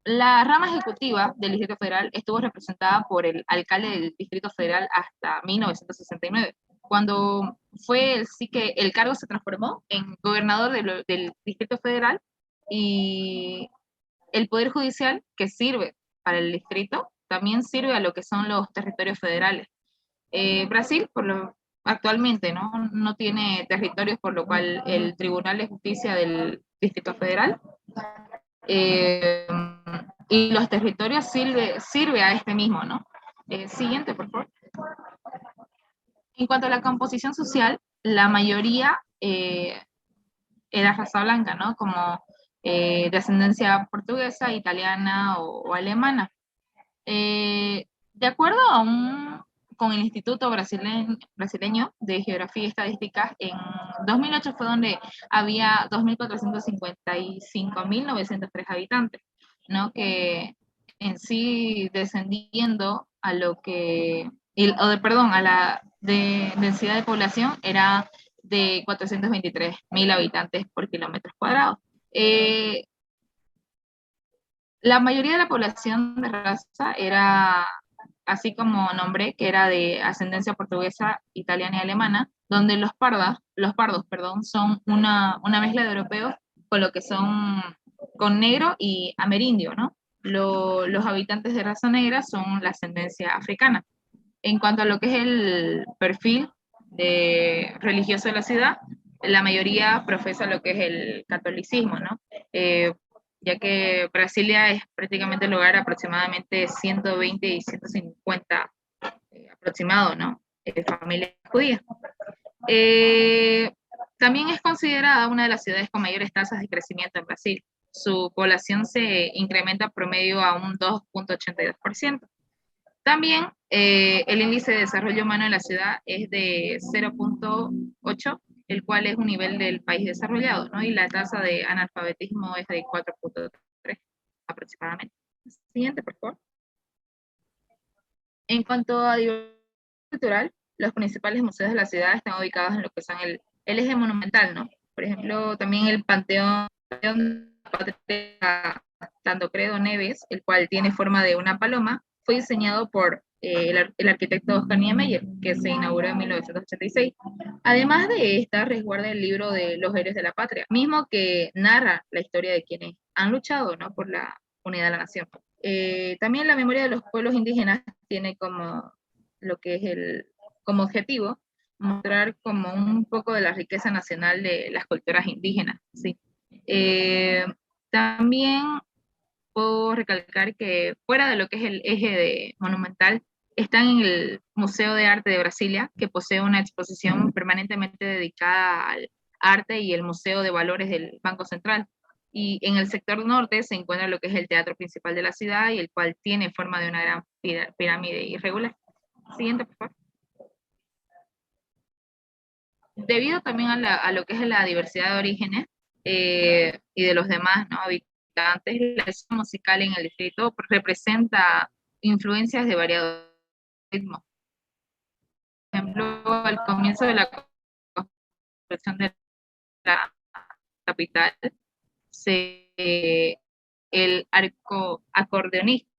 La rama ejecutiva del Distrito Federal estuvo representada por el alcalde del Distrito Federal hasta 1969, cuando fue sí que el cargo se transformó en gobernador del Distrito Federal, y el Poder Judicial, que sirve para el distrito, también sirve a lo que son los territorios federales. Brasil, actualmente, no tiene territorios, por lo cual el Tribunal de Justicia del Distrito Federal y los territorios sirve a este mismo, ¿no? Siguiente, por favor. En cuanto a la composición social, la mayoría era raza blanca, ¿no? Como de ascendencia portuguesa, italiana o alemana. De acuerdo con el Instituto Brasileño de Geografía y Estadística, en 2008 fue donde había 2.455.903 habitantes, ¿no? Que en sí descendiendo a lo que, a la densidad de población era de 423.000 habitantes por kilómetros cuadrados. La mayoría de la población de raza era, así como nombré, que era de ascendencia portuguesa, italiana y alemana, donde los pardos, son una mezcla de europeos con lo que son, con negro y amerindio, ¿no? Los habitantes de raza negra son la ascendencia africana. En cuanto a lo que es el perfil religioso de la ciudad, la mayoría profesa lo que es el catolicismo, ¿no? Ya que Brasilia es prácticamente el hogar aproximadamente 120 y 150 aproximado, ¿no? Familias judías. También es considerada una de las ciudades con mayores tasas de crecimiento en Brasil. Su población se incrementa promedio a un 2.82%. También el índice de desarrollo humano en la ciudad es de 0.8, el cual es un nivel del país desarrollado, ¿no? Y la tasa de analfabetismo es de 4.3 aproximadamente. Siguiente, por favor. En cuanto a diversidad cultural, los principales museos de la ciudad están ubicados en lo que son el eje monumental, ¿no? Por ejemplo, también el Panteón de la Patria Tancredo Neves, el cual tiene forma de una paloma, fue diseñado por el arquitecto Oscar Niemeyer, que se inauguró en 1986. Además de esta, resguarda el libro de los héroes de la patria, mismo que narra la historia de quienes han luchado, ¿no?, por la unidad de la nación. También la memoria de los pueblos indígenas tiene como lo que es como objetivo mostrar como un poco de la riqueza nacional de las culturas indígenas, ¿sí? También puedo recalcar que fuera de lo que es el eje monumental, están en el Museo de Arte de Brasilia, que posee una exposición permanentemente dedicada al arte, y el Museo de Valores del Banco Central. Y en el sector norte se encuentra lo que es el teatro principal de la ciudad, y el cual tiene forma de una gran pirámide irregular. Siguiente, por favor. Debido también a lo que es la diversidad de orígenes y de los demás, ¿no?, habitantes, la escena musical en el distrito representa influencias de variados ritmos. Por ejemplo, al comienzo de la construcción de la capital, el acordeonista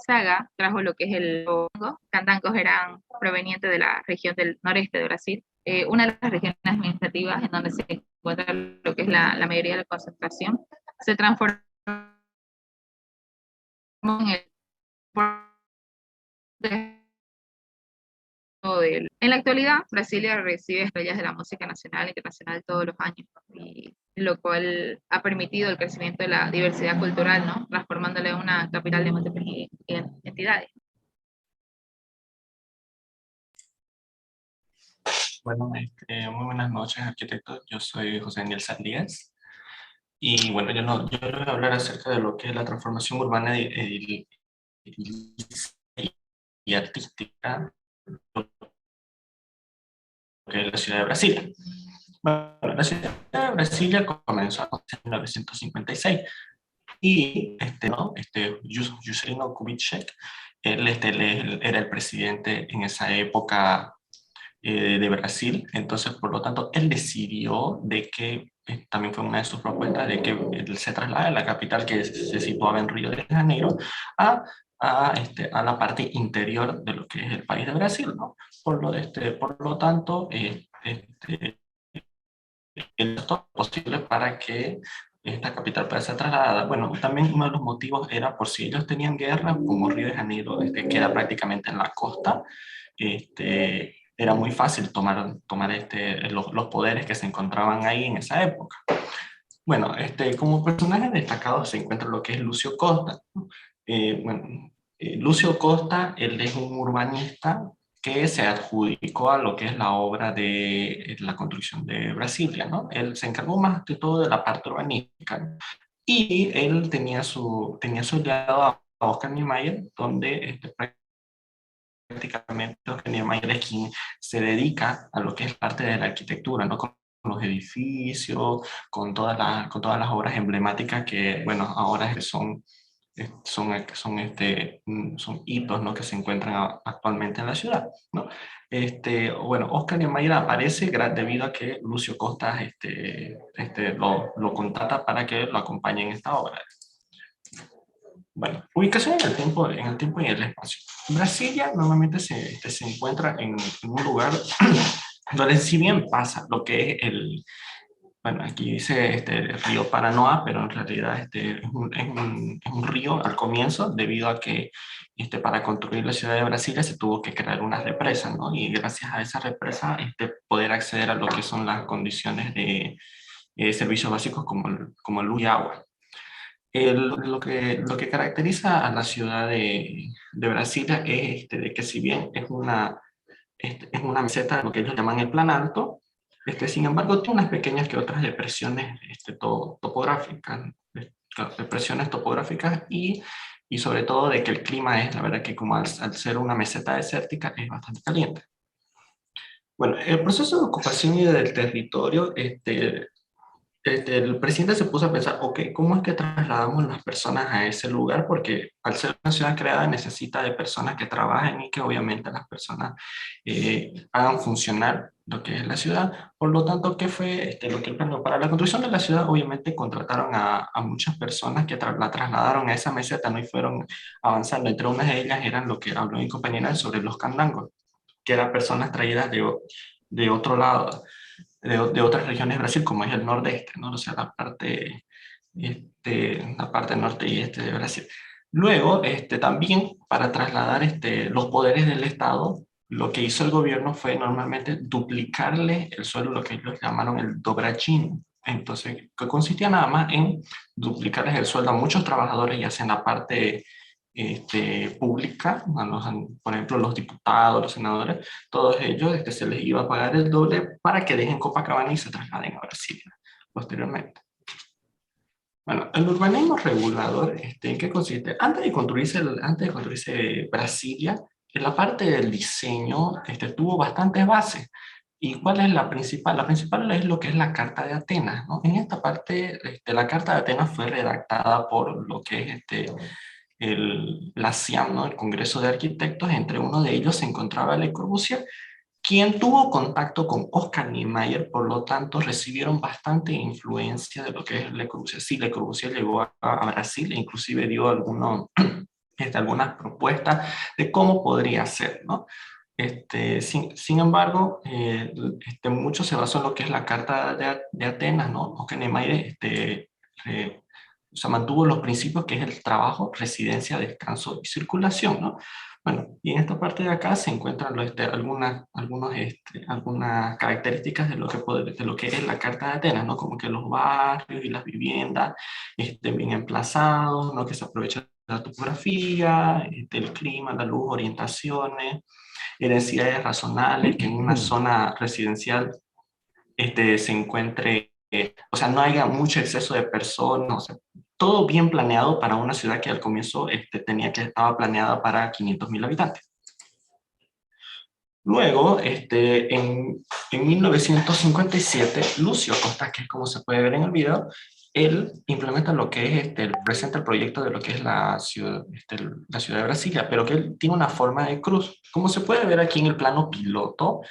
Saga trajo lo que es el bongo. Candangos eran provenientes de la región del noreste de Brasil, una de las regiones administrativas en donde se cuenta lo que es la mayoría de la concentración, se transformó en el en la actualidad, Brasilia recibe estrellas de la música nacional e internacional todos los años, y lo cual ha permitido el crecimiento de la diversidad cultural, ¿no? Transformándole en una capital de múltiples entidades. Bueno, muy buenas noches, arquitectos. Yo soy José Daniel Saldías. Y bueno, yo les voy a hablar acerca de lo que es la transformación urbana y artística que es la ciudad de Brasilia. Bueno, la ciudad de Brasilia comenzó en 1956 y Juscelino Kubitschek, él era el presidente en esa época de Brasil. Entonces, por lo tanto, él decidió de que, también fue una de sus propuestas, de que él se traslade a la capital que se situaba en Río de Janeiro a la parte interior de lo que es el país de Brasil, ¿no? Por lo tanto, él hizo todo lo posible para que esta capital pueda ser trasladada. Bueno, también uno de los motivos era por si ellos tenían guerra, como Río de Janeiro queda prácticamente en la costa, era muy fácil tomar los poderes que se encontraban ahí en esa época. Bueno, como personaje destacado se encuentra lo que es Lúcio Costa. Lúcio Costa, él es un urbanista que se adjudicó a lo que es la obra de la construcción de Brasilia, ¿no? Él se encargó más de todo de la parte urbanística, ¿no? Y él tenía su aliado a Oscar Niemeyer, donde prácticamente Oscar Niemeyer es quien se dedica a lo que es parte de la arquitectura, ¿no? Con los edificios, con todas las obras emblemáticas que, bueno, ahora son hitos, ¿no? Que se encuentran actualmente en la ciudad, ¿no? Bueno, Oscar Niemeyer aparece debido a que Lúcio Costa lo contrata para que lo acompañe en esta obra. Bueno, ubicación en el tiempo y en el espacio. Brasilia normalmente se encuentra en un lugar donde, si bien pasa lo que es bueno, aquí dice el río Paranoá, pero en realidad es un río al comienzo, debido a que para construir la ciudad de Brasilia se tuvo que crear una represa, ¿no? Y gracias a esa represa poder acceder a lo que son las condiciones de servicios básicos como luz y agua. Lo que caracteriza a la ciudad de Brasilia es de que, si bien es una meseta, lo que ellos llaman el plan alto, sin embargo tiene unas pequeñas que otras depresiones topográficas, y sobre todo de que el clima es, la verdad que como al ser una meseta desértica, es bastante caliente. Bueno, el proceso de ocupación y del territorio, el presidente se puso a pensar, ok, ¿cómo es que trasladamos las personas a ese lugar? Porque al ser una ciudad creada necesita de personas que trabajen y que obviamente las personas hagan funcionar lo que es la ciudad. Por lo tanto, ¿qué fue lo que él planeó? Para la construcción de la ciudad, obviamente contrataron a muchas personas que la trasladaron a esa meseta, ¿no? Y fueron avanzando. Entre unas de ellas eran lo que habló mi compañera sobre los candangos, que eran personas traídas de otro lado, de otras regiones de Brasil, como es el nordeste, ¿no? O sea, la parte norte y este de Brasil. Luego, también para trasladar los poderes del Estado, lo que hizo el gobierno fue normalmente duplicarle el sueldo, lo que ellos llamaron el dobrachín. Entonces, que consistía nada más en duplicarles el sueldo a muchos trabajadores, ya sea en la parte pública, por ejemplo, los diputados, los senadores, todos ellos se les iba a pagar el doble para que dejen Copacabana y se trasladen a Brasilia posteriormente. Bueno, el urbanismo regulador, ¿en qué consiste? Antes de construirse Brasilia, en la parte del diseño tuvo bastantes bases. ¿Y cuál es la principal? La principal es lo que es la Carta de Atenas, ¿no? En esta parte, la Carta de Atenas fue redactada por lo que es la CIAM, ¿no? El Congreso de Arquitectos. Entre uno de ellos se encontraba Le Corbusier, quien tuvo contacto con Oscar Niemeyer. Por lo tanto recibieron bastante influencia de lo que es Le Corbusier. Sí, Le Corbusier llegó a Brasil e inclusive dio algunas propuestas de cómo podría ser, ¿no? sin embargo, mucho se basó en lo que es la Carta de Atenas, ¿no? Oscar Niemeyer o sea, mantuvo los principios que es el trabajo, residencia, descanso y circulación, ¿no? Bueno, y en esta parte de acá se encuentran algunas características de lo que es la Carta de Atenas, ¿no? Como que los barrios y las viviendas estén bien emplazados, ¿no? Que se aproveche la topografía, el clima, la luz, orientaciones, densidades razonables, que en una zona residencial se encuentre, o sea, no haya mucho exceso de personas, o sea, todo bien planeado para una ciudad que al comienzo estaba planeada para 500.000 habitantes. Luego, en 1957, Lucio Costa, que es como se puede ver en el video, él implementa lo que es, presenta el proyecto de lo que es la ciudad de Brasilia, pero que él tiene una forma de cruz. Como se puede ver aquí en el plano piloto,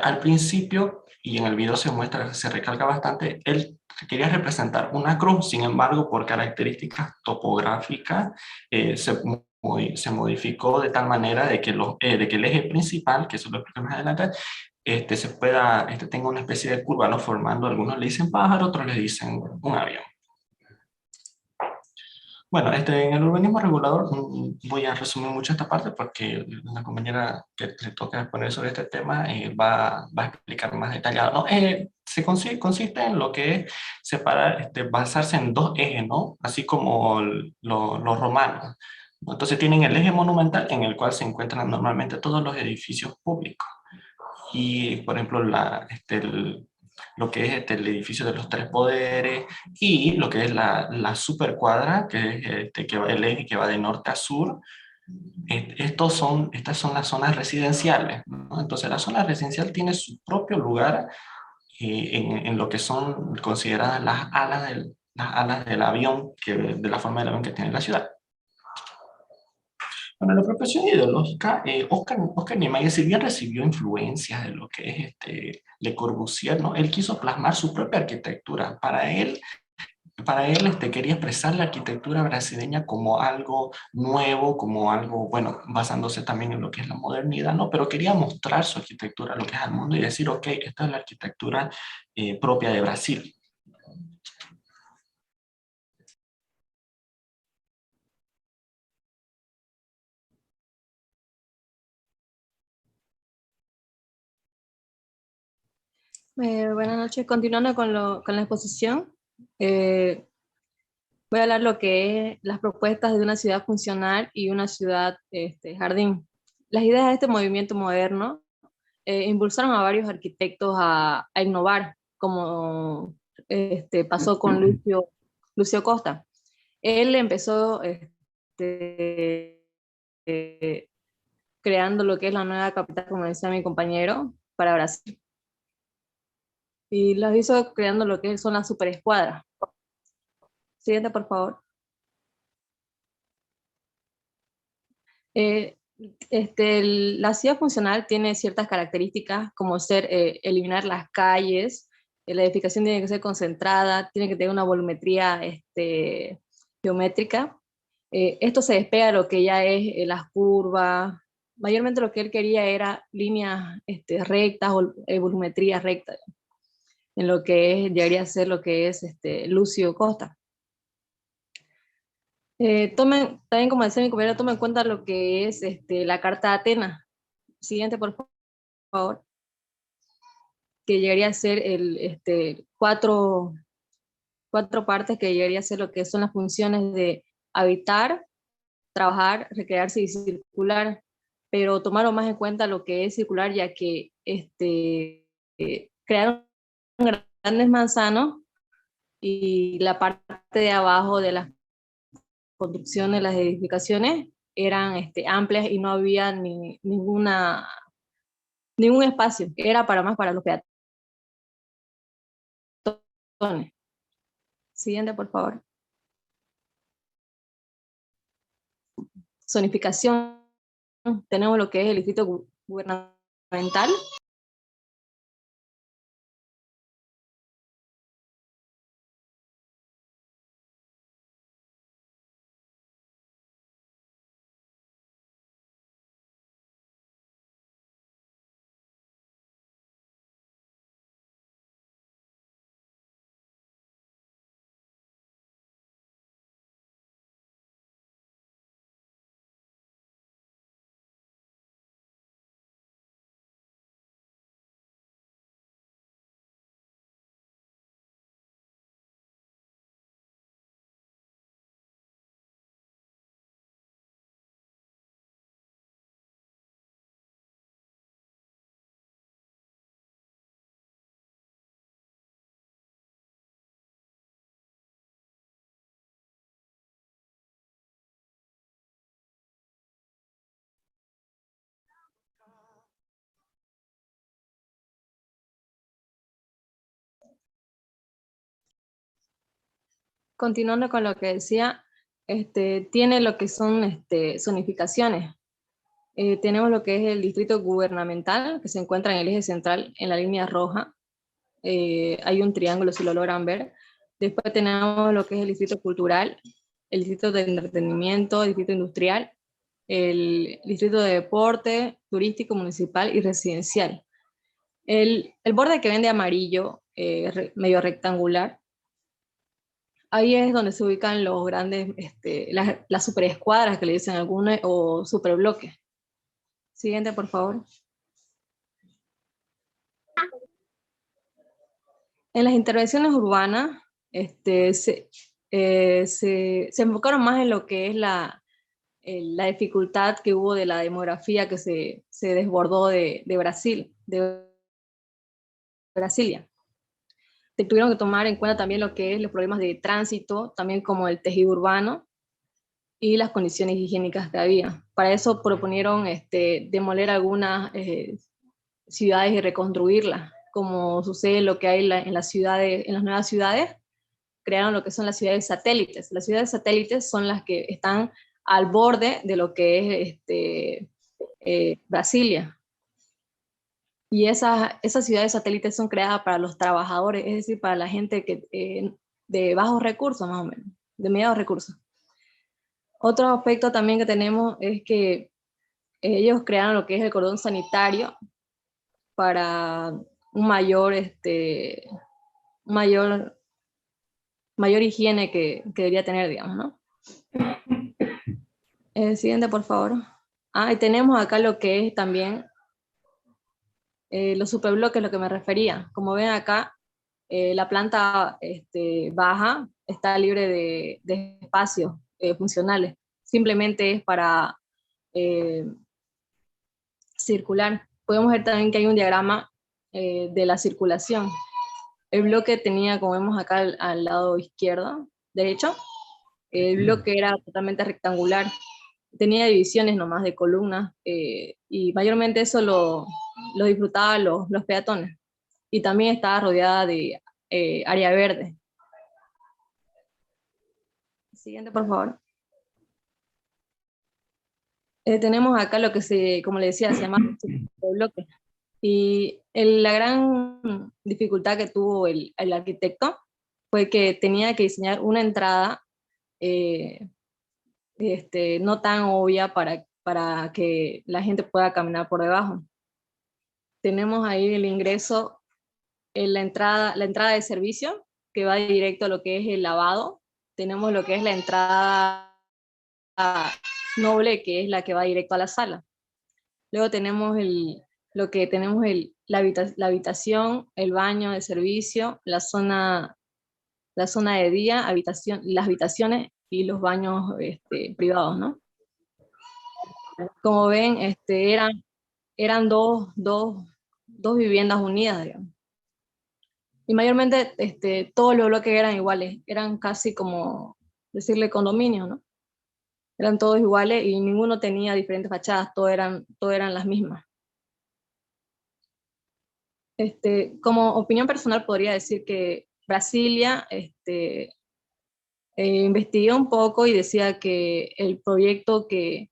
al principio, y en el video se muestra, se recalca bastante, él quería representar una cruz, sin embargo, por características topográficas, se modificó de tal manera de que, de que el eje principal, que eso lo explico más adelante, tenga una especie de curva, ¿no? Formando, algunos le dicen pájaro, otros le dicen un avión. Bueno, en el urbanismo regulador voy a resumir mucho esta parte porque la compañera que le toca exponer sobre este tema va a explicar más detallado, ¿no? Consiste en lo que es separar, basarse en dos ejes, ¿no? Así como los romanos. Entonces tienen el eje monumental en el cual se encuentran normalmente todos los edificios públicos. Y, por ejemplo, lo que es el edificio de los tres poderes y lo que es la supercuadra, que es el eje que va de norte a sur. Estas son las zonas residenciales, ¿no? Entonces la zona residencial tiene su propio lugar en lo que son consideradas las alas del avión, de la forma del avión que tiene la ciudad. Bueno, la apropiación ideológica, Oscar Niemeyer, si bien recibió influencias de lo que es Le Corbusier, ¿no? Él quiso plasmar su propia arquitectura. Para él quería expresar la arquitectura brasileña como algo nuevo, como algo, bueno, basándose también en lo que es la modernidad, ¿no? Pero quería mostrar su arquitectura, lo que es al mundo, y decir, ok, esta es la arquitectura propia de Brasil. Buenas noches. Continuando con la exposición, voy a hablar lo que es las propuestas de una ciudad funcional y una ciudad jardín. Las ideas de este movimiento moderno impulsaron a varios arquitectos a innovar, como pasó con Lucio Costa. Él empezó creando lo que es la nueva capital, como decía mi compañero, para Brasil. Y los hizo creando lo que son las superescuadras. Siguiente, por favor. La ciudad funcional tiene ciertas características, como eliminar las calles, la edificación tiene que ser concentrada, tiene que tener una volumetría geométrica. Esto se despega de lo que ya es las curvas. Mayormente lo que él quería era líneas rectas o volumetría recta, en lo que debería ser lo que es Lucio Costa. También como decía mi compañero, tomen en cuenta lo que es la Carta de Atenas. Siguiente, por favor. Que llegaría a ser cuatro partes, que llegaría a ser lo que son las funciones de habitar, trabajar, recrearse y circular, pero tomaron más en cuenta lo que es circular, ya que crearon grandes manzanos y la parte de abajo de las construcciones, las edificaciones, eran amplias y no había ningún espacio, era más para los peatones. Siguiente, por favor. Zonificación, tenemos lo que es el distrito gubernamental, continuando con lo que decía, tiene lo que son zonificaciones. Tenemos lo que es el distrito gubernamental, que se encuentra en el eje central, en la línea roja. Hay un triángulo, si lo logran ver. Después tenemos lo que es el distrito cultural, el distrito de entretenimiento, el distrito industrial, el distrito de deporte, turístico, municipal y residencial. El borde que ven de amarillo, medio rectangular, ahí es donde se ubican los grandes, las superescuadras que le dicen algunos, o superbloques. Siguiente, por favor. En las intervenciones urbanas, se enfocaron más en lo que es la dificultad que hubo de la demografía que se desbordó de Brasil, de Brasilia. Tuvieron que tomar en cuenta también lo que es los problemas de tránsito, también como el tejido urbano y las condiciones higiénicas que había. Para eso proponieron demoler algunas ciudades y reconstruirlas, como sucede lo que hay en las nuevas ciudades. Crearon lo que son las ciudades satélites. Las ciudades satélites son las que están al borde de lo que es Brasilia. Y esas ciudades satélites son creadas para los trabajadores, es decir, para la gente de bajos recursos, más o menos, de mediados recursos. Otro aspecto también que tenemos es que ellos crearon lo que es el cordón sanitario para un mayor higiene que debería tener, digamos, ¿no? Siguiente, por favor. Y tenemos acá lo que es también los superbloques, lo que me refería. Como ven acá, la planta baja está libre de espacios funcionales. Simplemente es para circular. Podemos ver también que hay un diagrama de la circulación. El bloque tenía, como vemos acá al lado izquierdo, derecho, el bloque era totalmente rectangular. Tenía divisiones nomás de columnas y mayormente eso lo disfrutaban los peatones. Y también estaba rodeada de área verde. Siguiente, por favor. Tenemos acá lo que como le decía, se llama bloque. Y la gran dificultad que tuvo el arquitecto fue que tenía que diseñar una entrada no tan obvia para que la gente pueda caminar por debajo. Tenemos ahí el ingreso, la entrada de servicio, que va directo a lo que es el lavado. Tenemos lo que es la entrada noble, que es la que va directo a la sala. Luego tenemos la habitación, el baño de servicio, la zona de día, las habitaciones y los baños privados, ¿no? Como ven, eran dos viviendas unidas, digamos. Y mayormente todos los bloques eran iguales, eran casi como decirle condominio, ¿no? Eran todos iguales y ninguno tenía diferentes fachadas, todos eran las mismas. Como opinión personal podría decir que Brasilia investigué un poco y decía que el proyecto que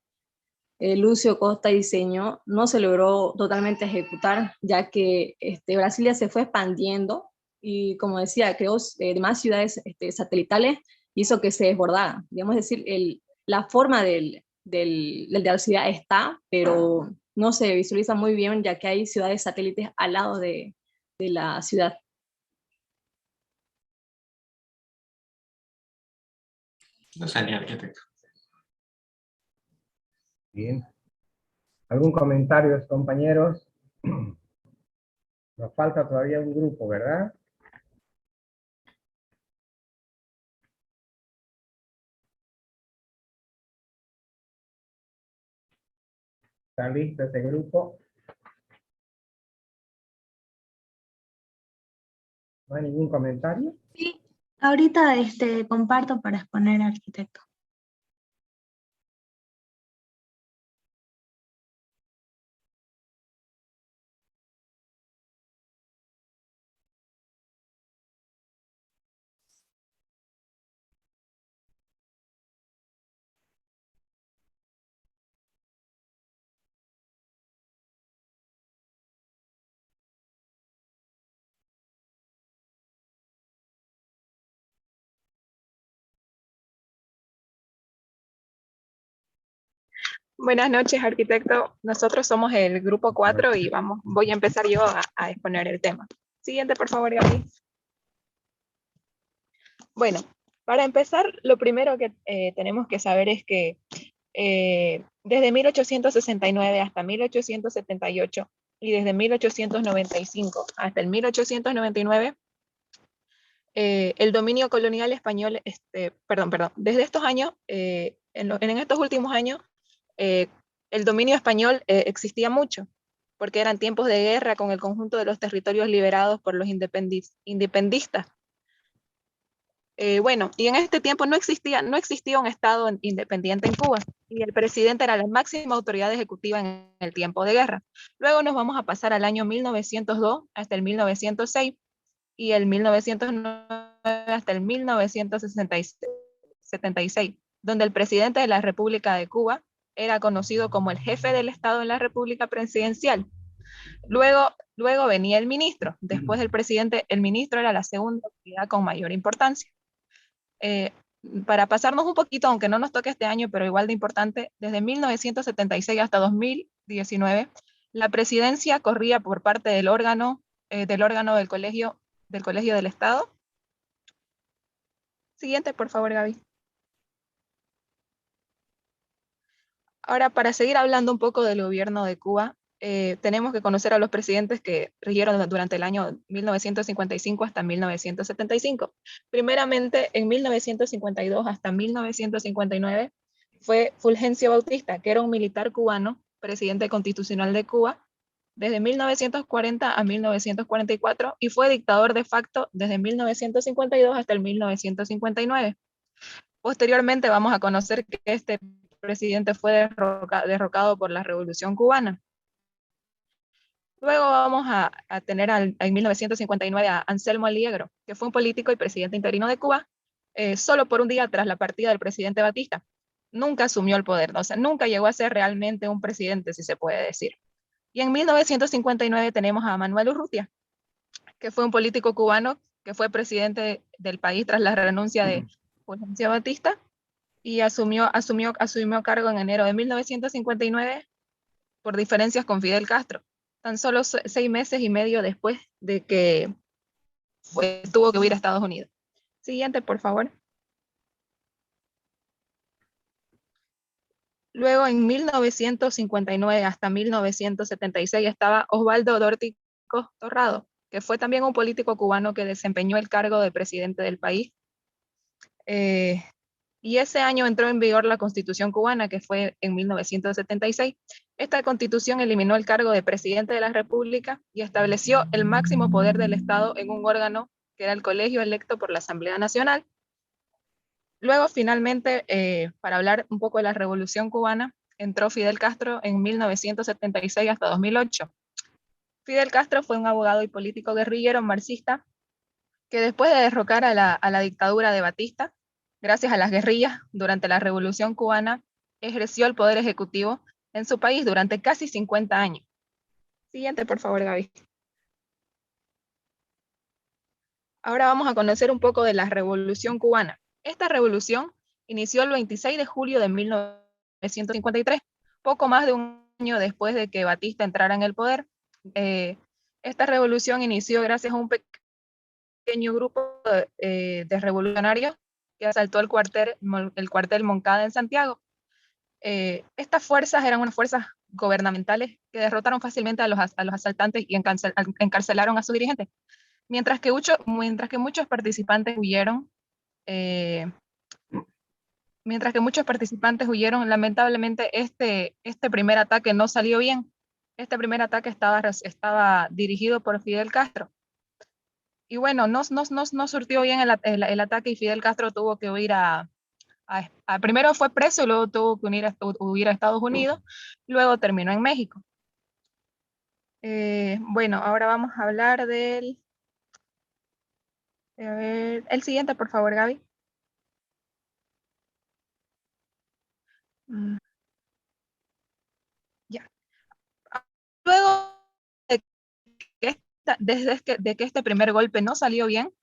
Lucio Costa diseñó no se logró totalmente ejecutar, ya que Brasilia se fue expandiendo y, como decía, creó demás ciudades satelitales, hizo que se desbordara. Digamos, decir, la forma de la ciudad está, pero no se visualiza muy bien, ya que hay ciudades satélites al lado de la ciudad. No sé, ni arquitecto. Bien. ¿Algún comentario, compañeros? Nos falta todavía un grupo, ¿verdad? ¿Está listo ese grupo? ¿No hay ningún comentario? Sí, ahorita comparto para exponer arquitecto. Buenas noches, arquitecto. Nosotros somos el grupo 4 y voy a empezar yo a exponer el tema. Siguiente, por favor, Gaby. Bueno, para empezar, lo primero que tenemos que saber es que desde 1869 hasta 1878 y desde 1895 hasta el 1899, el dominio colonial español, desde estos años, en estos últimos años, el dominio español existía mucho, porque eran tiempos de guerra con el conjunto de los territorios liberados por los independistas. Bueno, y en este tiempo no existía un Estado independiente en Cuba, y el presidente era la máxima autoridad ejecutiva en el tiempo de guerra. Luego nos vamos a pasar al año 1902 hasta el 1906, y el 1909 hasta el 1976, donde el presidente de la República de Cuba era conocido como el jefe del Estado en la República Presidencial. Luego venía el ministro. Después del presidente, el ministro era la segunda autoridad con mayor importancia. Para pasarnos un poquito, aunque no nos toque este año, pero igual de importante, desde 1976 hasta 2019, la presidencia corría por parte del órgano del Colegio del Estado. Siguiente, por favor, Gaby. Ahora, para seguir hablando un poco del gobierno de Cuba, tenemos que conocer a los presidentes que rigieron durante el año 1955 hasta 1975. Primeramente, en 1952 hasta 1959, fue Fulgencio Bautista, que era un militar cubano, presidente constitucional de Cuba, desde 1940 a 1944, y fue dictador de facto desde 1952 hasta el 1959. Posteriormente vamos a conocer que este presidente fue derrocado por la Revolución Cubana. Luego vamos a tener en 1959 a Anselmo Alliegro, que fue un político y presidente interino de Cuba, solo por un día tras la partida del presidente Batista. Nunca asumió el poder, o sea, nunca llegó a ser realmente un presidente, si se puede decir. Y en 1959 tenemos a Manuel Urrutia, que fue un político cubano que fue presidente del país tras la renuncia de Fulgencio Batista, y asumió cargo en enero de 1959 por diferencias con Fidel Castro, tan solo 6 meses y medio después de que tuvo que huir a Estados Unidos. Siguiente, por favor. Luego, en 1959 hasta 1976 estaba Osvaldo Dorticos Torrado, que fue también un político cubano que desempeñó el cargo de presidente del país. Y ese año entró en vigor la Constitución cubana, que fue en 1976. Esta Constitución eliminó el cargo de presidente de la República y estableció el máximo poder del Estado en un órgano que era el colegio electo por la Asamblea Nacional. Luego, finalmente, para hablar un poco de la Revolución Cubana, entró Fidel Castro en 1976 hasta 2008. Fidel Castro fue un abogado y político guerrillero marxista que después de derrocar a la dictadura de Batista, gracias a las guerrillas durante la Revolución Cubana, ejerció el poder ejecutivo en su país durante casi 50 años. Siguiente, por favor, Gaby. Ahora vamos a conocer un poco de la Revolución Cubana. Esta revolución inició el 26 de julio de 1953, poco más de un año después de que Batista entrara en el poder. Esta revolución inició gracias a un pequeño grupo de revolucionarios que asaltó el cuartel Moncada en Santiago. Estas fuerzas eran unas fuerzas gubernamentales que derrotaron fácilmente a los asaltantes y encarcelaron a sus dirigentes. Mientras que muchos participantes huyeron, lamentablemente este primer ataque no salió bien. Este primer ataque estaba dirigido por Fidel Castro. Y bueno, no surtió bien el ataque, y Fidel Castro tuvo que huir primero fue preso y luego tuvo que huir a Estados Unidos, luego terminó en México. Bueno, ahora vamos a hablar del... el siguiente, por favor, Gaby. Ya. Luego de que este primer golpe no salió bien,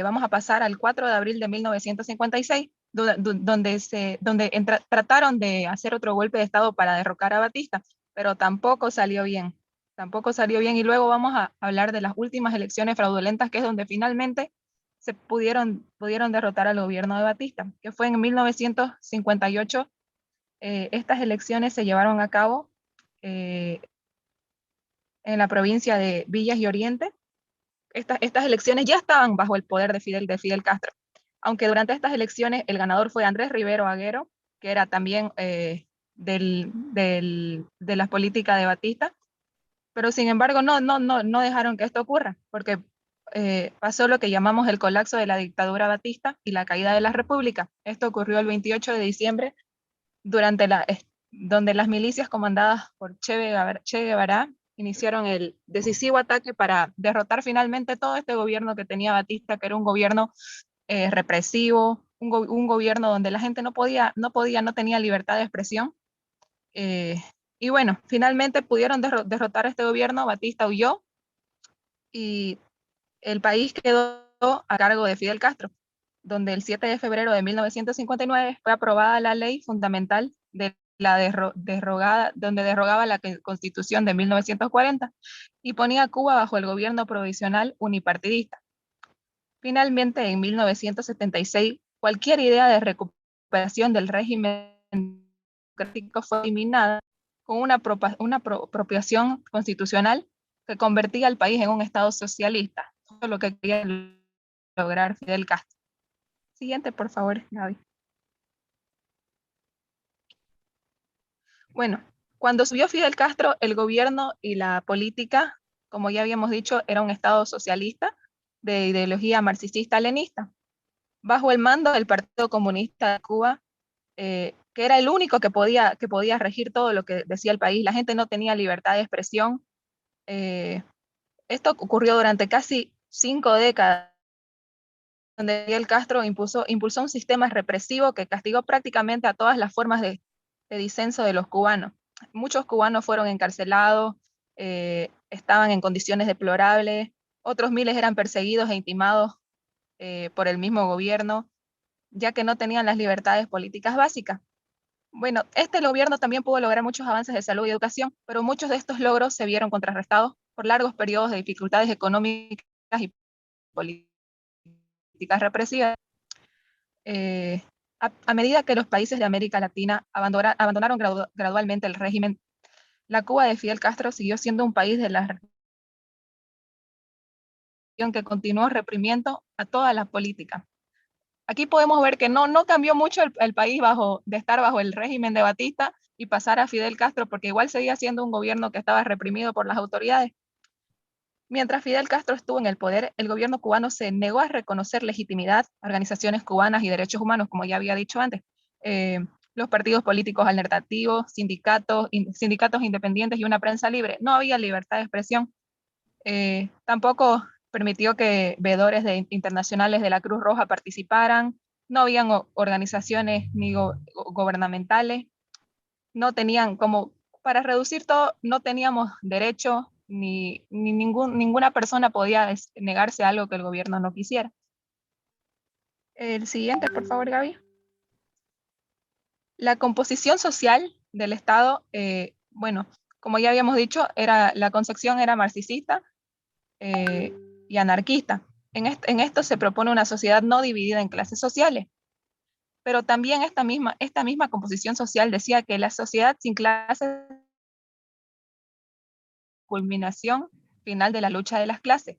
vamos a pasar al 4 de abril de 1956, donde trataron de hacer otro golpe de Estado para derrocar a Batista, pero tampoco salió bien. Tampoco salió bien, y luego vamos a hablar de las últimas elecciones fraudulentas, que es donde finalmente se pudieron derrotar al gobierno de Batista, que fue en 1958. Estas elecciones se llevaron a cabo en la provincia de Villas y Oriente. Estas elecciones ya estaban bajo el poder de Fidel Castro, aunque durante estas elecciones el ganador fue Andrés Rivero Aguero, que era también de la política de Batista, pero sin embargo no dejaron que esto ocurra, porque pasó lo que llamamos el colapso de la dictadura Batista y la caída de la República. Esto ocurrió el 28 de diciembre, donde las milicias comandadas por Che Guevara iniciaron el decisivo ataque para derrotar finalmente todo este gobierno que tenía Batista, que era un gobierno represivo, un gobierno donde la gente no tenía libertad de expresión. Y bueno, finalmente pudieron derrotar a este gobierno. Batista huyó y el país quedó a cargo de Fidel Castro, donde el 7 de febrero de 1959 fue aprobada la ley fundamental de donde derogaba la Constitución de 1940 y ponía a Cuba bajo el gobierno provisional unipartidista. Finalmente, en 1976, cualquier idea de recuperación del régimen democrático fue eliminada con una apropiación constitucional que convertía al país en un Estado socialista. Eso es lo que quería lograr Fidel Castro. Siguiente, por favor, Gaby. Bueno, cuando subió Fidel Castro, el gobierno y la política, como ya habíamos dicho, era un Estado socialista de ideología marxista-leninista, bajo el mando del Partido Comunista de Cuba, que era el único que podía regir todo lo que decía el país. La gente no tenía libertad de expresión. Esto ocurrió durante casi 5 décadas, donde Fidel Castro impulsó un sistema represivo que castigó prácticamente a todas las formas de disenso de los cubanos. Muchos cubanos fueron encarcelados, estaban en condiciones deplorables, otros miles eran perseguidos e intimados por el mismo gobierno, ya que no tenían las libertades políticas básicas. Bueno, este gobierno también pudo lograr muchos avances de salud y educación, pero muchos de estos logros se vieron contrarrestados por largos periodos de dificultades económicas y políticas represivas. A medida que los países de América Latina abandonaron gradualmente el régimen, la Cuba de Fidel Castro siguió siendo un país de la región que continuó reprimiendo a toda la política. Aquí podemos ver que no cambió mucho el país de estar bajo el régimen de Batista y pasar a Fidel Castro, porque igual seguía siendo un gobierno que estaba reprimido por las autoridades. Mientras Fidel Castro estuvo en el poder, el gobierno cubano se negó a reconocer legitimidad a organizaciones cubanas y derechos humanos, como ya había dicho antes. Los partidos políticos alternativos, sindicatos independientes y una prensa libre. No había libertad de expresión. Tampoco permitió que veedores internacionales de la Cruz Roja participaran. No habían organizaciones ni gubernamentales. No tenían, como para reducir todo, no teníamos derecho, ni ninguna persona podía negarse a algo que el gobierno no quisiera. El siguiente, por favor, Gaby. La composición social del Estado, bueno, como ya habíamos dicho, la concepción era marxista y anarquista. En esto se propone una sociedad no dividida en clases sociales, pero también esta misma composición social decía que la sociedad sin clases culminación final de la lucha de las clases.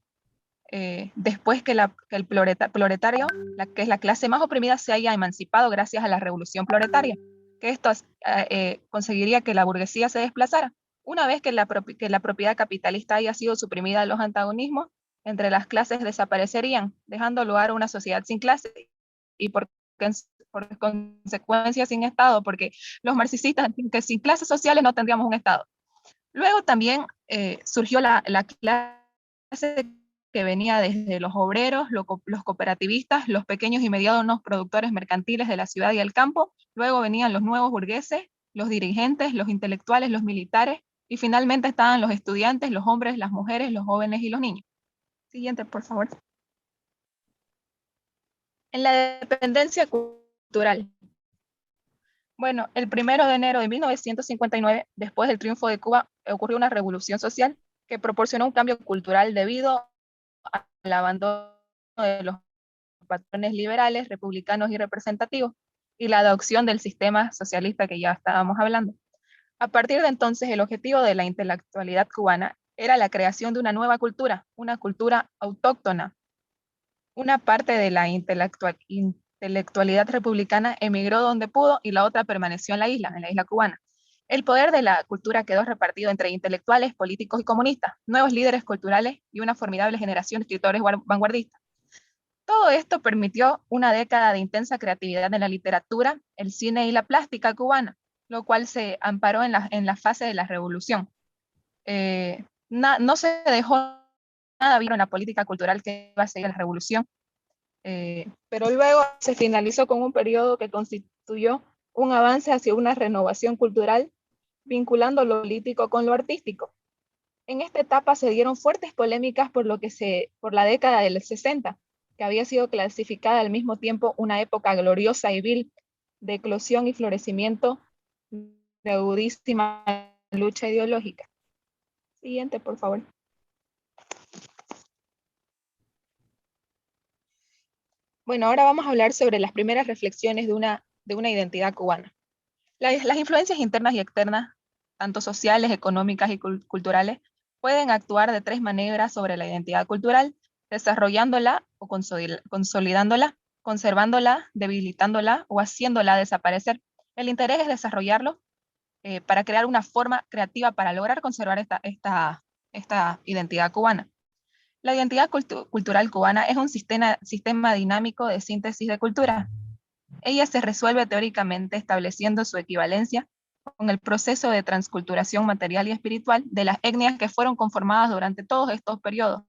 Después que el proletario, que es la clase más oprimida, se haya emancipado gracias a la revolución proletaria, que esto conseguiría que la burguesía se desplazara. Una vez que la propiedad capitalista haya sido suprimida, los antagonismos entre las clases desaparecerían, dejando lugar a una sociedad sin clases y por consecuencia sin Estado, porque los marxistas que sin clases sociales no tendríamos un Estado. Luego también surgió la clase que venía desde los obreros, los cooperativistas, los pequeños y medianos productores mercantiles de la ciudad y el campo. Luego venían los nuevos burgueses, los dirigentes, los intelectuales, los militares, y finalmente estaban los estudiantes, los hombres, las mujeres, los jóvenes y los niños. Siguiente, por favor. En la dependencia cultural. Bueno, el 1 de enero de 1959, después del triunfo de Cuba, ocurrió una revolución social que proporcionó un cambio cultural debido al abandono de los patrones liberales, republicanos y representativos, y la adopción del sistema socialista que ya estábamos hablando. A partir de entonces, el objetivo de la intelectualidad cubana era la creación de una nueva cultura, una cultura autóctona. Una parte de la intelectualidad republicana emigró donde pudo y la otra permaneció en la isla cubana. El poder de la cultura quedó repartido entre intelectuales, políticos y comunistas, nuevos líderes culturales y una formidable generación de escritores vanguardistas. Todo esto permitió una década de intensa creatividad en la literatura, el cine y la plástica cubana, lo cual se amparó en la fase de la revolución. No se dejó nada vivo en la política cultural que iba a seguir la revolución, pero luego se finalizó con un periodo que constituyó un avance hacia una renovación cultural, vinculando lo político con lo artístico. En esta etapa se dieron fuertes polémicas por la década del 60, que había sido clasificada al mismo tiempo una época gloriosa y vil de eclosión y florecimiento de agudísima lucha ideológica. Siguiente, por favor. Bueno, ahora vamos a hablar sobre las primeras reflexiones de una identidad cubana. Las influencias internas y externas, tanto sociales, económicas y culturales, pueden actuar de tres maneras sobre la identidad cultural: desarrollándola o consolidándola, conservándola, debilitándola o haciéndola desaparecer. El interés es desarrollarlo para crear una forma creativa para lograr conservar esta identidad cubana. La identidad cultural cubana es un sistema dinámico de síntesis de cultura. Ella se resuelve teóricamente estableciendo su equivalencia con el proceso de transculturación material y espiritual de las etnias que fueron conformadas durante todos estos periodos.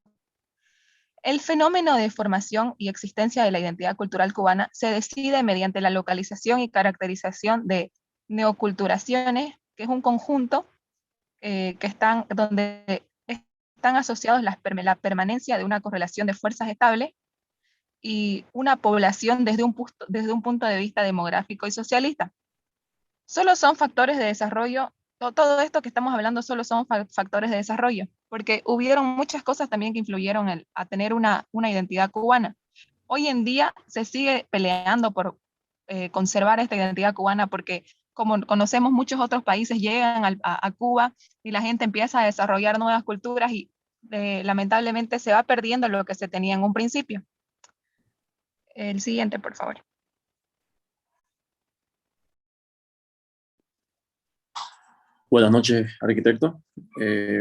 El fenómeno de formación y existencia de la identidad cultural cubana se decide mediante la localización y caracterización de neoculturaciones, que es un conjunto donde están asociados la permanencia de una correlación de fuerzas estable y una población desde un punto de vista demográfico y socialista. Solo son factores de desarrollo, todo esto que estamos hablando solo son factores de desarrollo, porque hubieron muchas cosas también que influyeron a tener una identidad cubana. Hoy en día se sigue peleando por conservar esta identidad cubana, porque como conocemos, muchos otros países llegan a Cuba y la gente empieza a desarrollar nuevas culturas y lamentablemente se va perdiendo lo que se tenía en un principio. El siguiente, por favor. Buenas noches, arquitecto.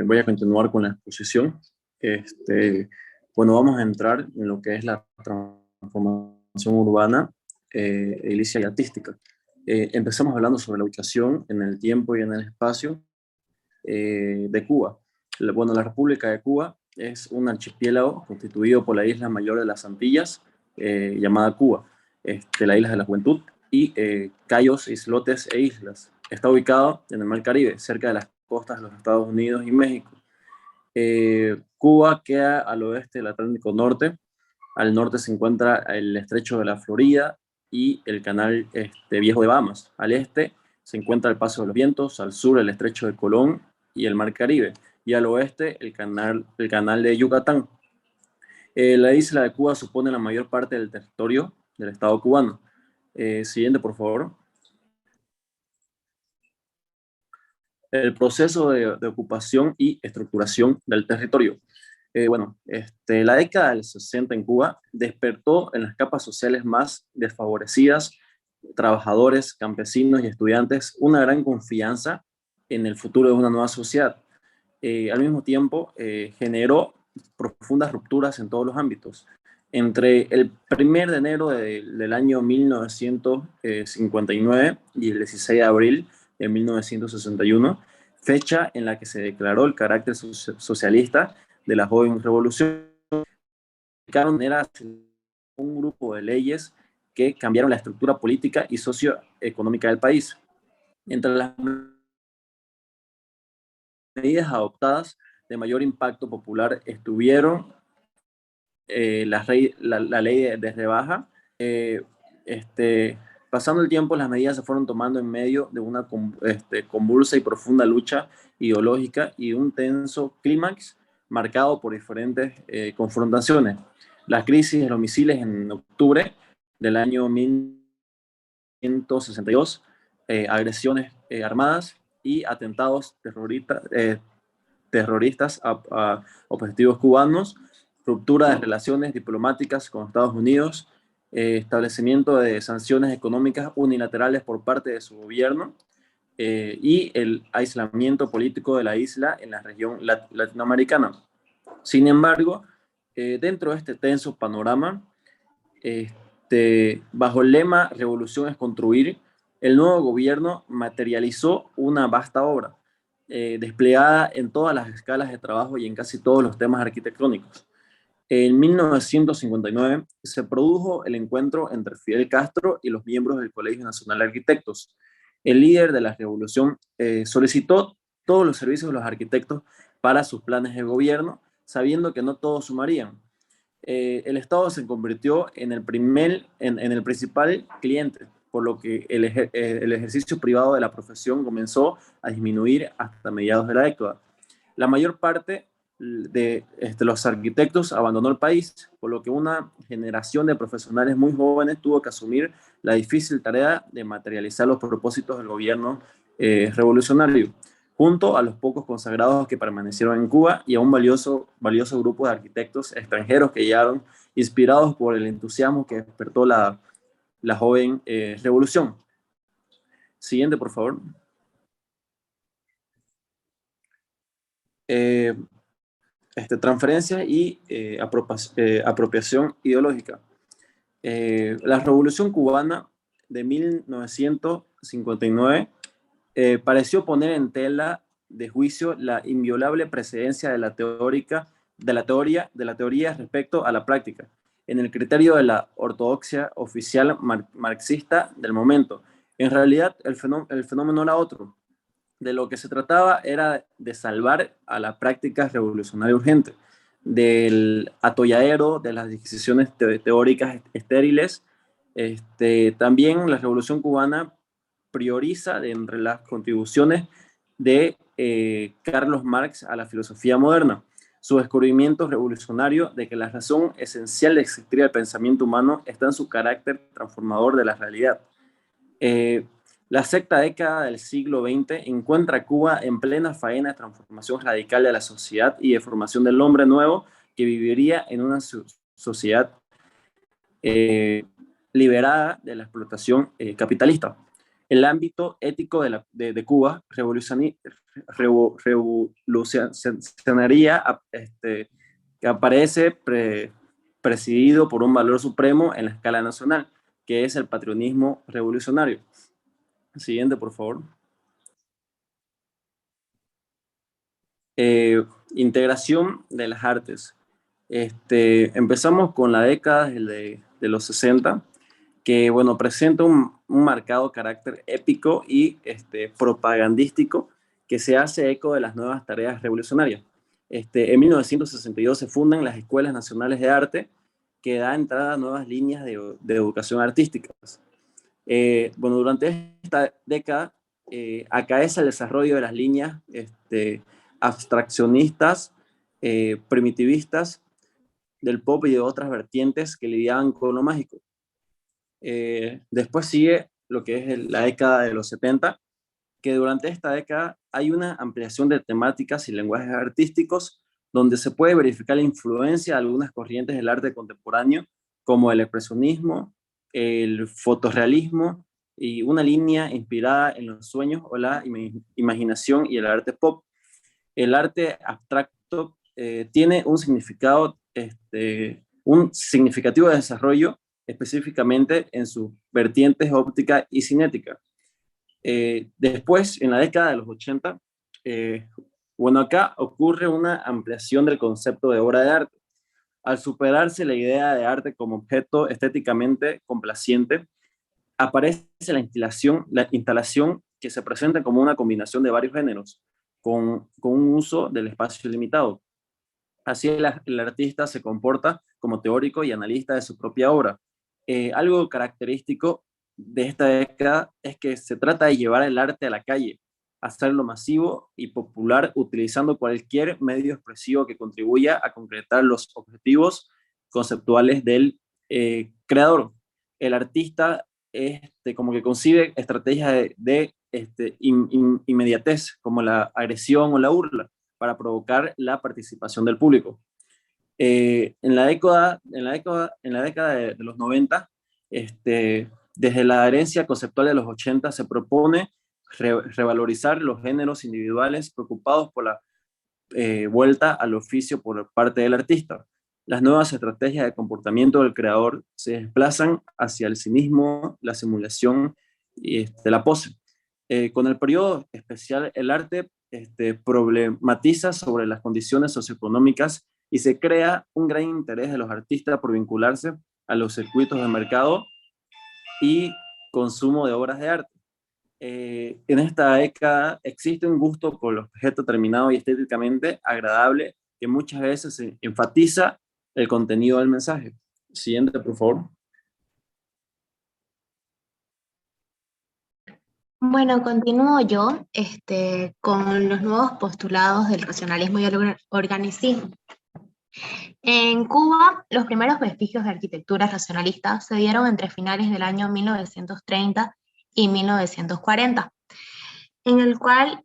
Voy a continuar con la exposición. Bueno, vamos a entrar en lo que es la transformación urbana, edilicia y artística. Empezamos hablando sobre la ubicación en el tiempo y en el espacio de Cuba. Bueno, la República de Cuba es un archipiélago constituido por la isla mayor de las Antillas, llamada Cuba, la isla de la Juventud, y cayos, islotes e islas. Está ubicado en el Mar Caribe, cerca de las costas de los Estados Unidos y México. Cuba queda al oeste del Atlántico Norte. Al norte se encuentra el estrecho de la Florida y el canal Viejo de Bahamas. Al este se encuentra el Paso de los Vientos, al sur el estrecho de Colón y el Mar Caribe, y al oeste el canal de Yucatán. La isla de Cuba supone la mayor parte del territorio del Estado cubano. Siguiente, por favor. El proceso de ocupación y estructuración del territorio. La década del 60 en Cuba despertó en las capas sociales más desfavorecidas, trabajadores, campesinos y estudiantes, una gran confianza en el futuro de una nueva sociedad. Al mismo tiempo, generó profundas rupturas en todos los ámbitos. Entre el 1 de enero del año 1959 y el 16 de abril de 1961, fecha en la que se declaró el carácter socialista de la joven revolución, era un grupo de leyes que cambiaron la estructura política y socioeconómica del país. Entre las medidas adoptadas de mayor impacto popular estuvieron la ley de rebaja, Pasando el tiempo, las medidas se fueron tomando en medio de una convulsa y profunda lucha ideológica y un tenso clímax marcado por diferentes confrontaciones. La crisis de los misiles en octubre del año 1962, agresiones armadas y atentados terroristas a objetivos cubanos, ruptura de relaciones diplomáticas con Estados Unidos, establecimiento de sanciones económicas unilaterales por parte de su gobierno y el aislamiento político de la isla en la región latinoamericana. Sin embargo, dentro de este tenso panorama, bajo el lema Revolución es construir, el nuevo gobierno materializó una vasta obra, desplegada en todas las escalas de trabajo y en casi todos los temas arquitectónicos. En 1959 se produjo el encuentro entre Fidel Castro y los miembros del Colegio Nacional de Arquitectos. El líder de la revolución solicitó todos los servicios de los arquitectos para sus planes de gobierno, sabiendo que no todos sumarían. El Estado se convirtió en el principal cliente, por lo que el ejercicio privado de la profesión comenzó a disminuir hasta mediados de la década. La mayor parte de los arquitectos abandonó el país, por lo que una generación de profesionales muy jóvenes tuvo que asumir la difícil tarea de materializar los propósitos del gobierno revolucionario, junto a los pocos consagrados que permanecieron en Cuba y a un valioso grupo de arquitectos extranjeros que llegaron inspirados por el entusiasmo que despertó la joven revolución. Siguiente, por favor. Transferencia y apropiación ideológica. La Revolución Cubana de 1959 pareció poner en tela de juicio la inviolable precedencia de la teoría respecto a la práctica, en el criterio de la ortodoxia oficial marxista del momento. En realidad, el fenómeno era otro. De lo que se trataba era de salvar a la práctica revolucionaria urgente, del atolladero, de las decisiones teóricas estériles. También la Revolución Cubana prioriza entre las contribuciones de Carlos Marx a la filosofía moderna, su descubrimiento revolucionario de que la razón esencial de existir el pensamiento humano está en su carácter transformador de la realidad. La sexta década del siglo XX encuentra a Cuba en plena faena de transformación radical de la sociedad y de formación del hombre nuevo que viviría en una sociedad liberada de la explotación capitalista. El ámbito ético de Cuba revolucionaría que aparece presidido por un valor supremo en la escala nacional, que es el patriotismo revolucionario. Siguiente, por favor. Integración de las artes. Empezamos con la década de los 60, que bueno, presenta un marcado carácter épico y propagandístico que se hace eco de las nuevas tareas revolucionarias. En 1962 se fundan las Escuelas Nacionales de Arte, que da entrada a nuevas líneas de educación artísticas. Durante esta década acaece el desarrollo de las líneas abstraccionistas, primitivistas del pop y de otras vertientes que lidiaban con lo mágico. Después sigue lo que es la década de los 70, que durante esta década hay una ampliación de temáticas y lenguajes artísticos donde se puede verificar la influencia de algunas corrientes del arte contemporáneo, como el expresionismo, el fotorrealismo y una línea inspirada en los sueños o la imaginación y el arte pop. El arte abstracto tiene un significativo desarrollo específicamente en sus vertientes óptica y cinética. Después, en la década de los 80, acá ocurre una ampliación del concepto de obra de arte. Al superarse la idea de arte como objeto estéticamente complaciente, aparece la instalación que se presenta como una combinación de varios géneros, con un uso del espacio limitado. Así el artista se comporta como teórico y analista de su propia obra. Algo característico de esta década es que se trata de llevar el arte a la calle, hacerlo masivo y popular utilizando cualquier medio expresivo que contribuya a concretar los objetivos conceptuales del creador. El artista como que concibe estrategias de inmediatez, como la agresión o la burla, para provocar la participación del público. En la década de los 90, desde la herencia conceptual de los 80 se propone revalorizar los géneros individuales preocupados por la vuelta al oficio por parte del artista. Las nuevas estrategias de comportamiento del creador se desplazan hacia el cinismo, la simulación y la pose. Con el periodo especial, el arte problematiza sobre las condiciones socioeconómicas y se crea un gran interés de los artistas por vincularse a los circuitos de mercado y consumo de obras de arte. En esta década existe un gusto por los objetos terminados y estéticamente agradable que muchas veces se enfatiza el contenido del mensaje. Siguiente, por favor. Bueno, continúo yo con los nuevos postulados del racionalismo y el organicismo. En Cuba, los primeros vestigios de arquitectura racionalista se dieron entre finales del año 1930 y 1940, en el cual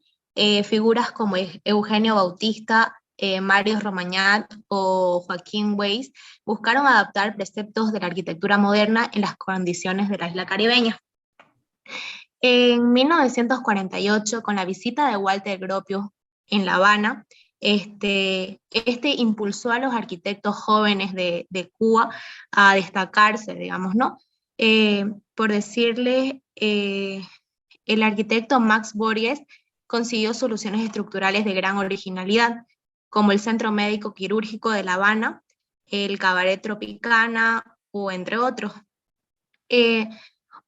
figuras como Eugenio Bautista, Mario Romagnat o Joaquín Weiss buscaron adaptar preceptos de la arquitectura moderna en las condiciones de la isla caribeña. En 1948, con la visita de Walter Gropius en La Habana, impulsó a los arquitectos jóvenes de Cuba a destacarse, digamos, ¿no? Por decirles, el arquitecto Max Borges consiguió soluciones estructurales de gran originalidad, como el Centro Médico Quirúrgico de La Habana, el Cabaret Tropicana, o entre otros.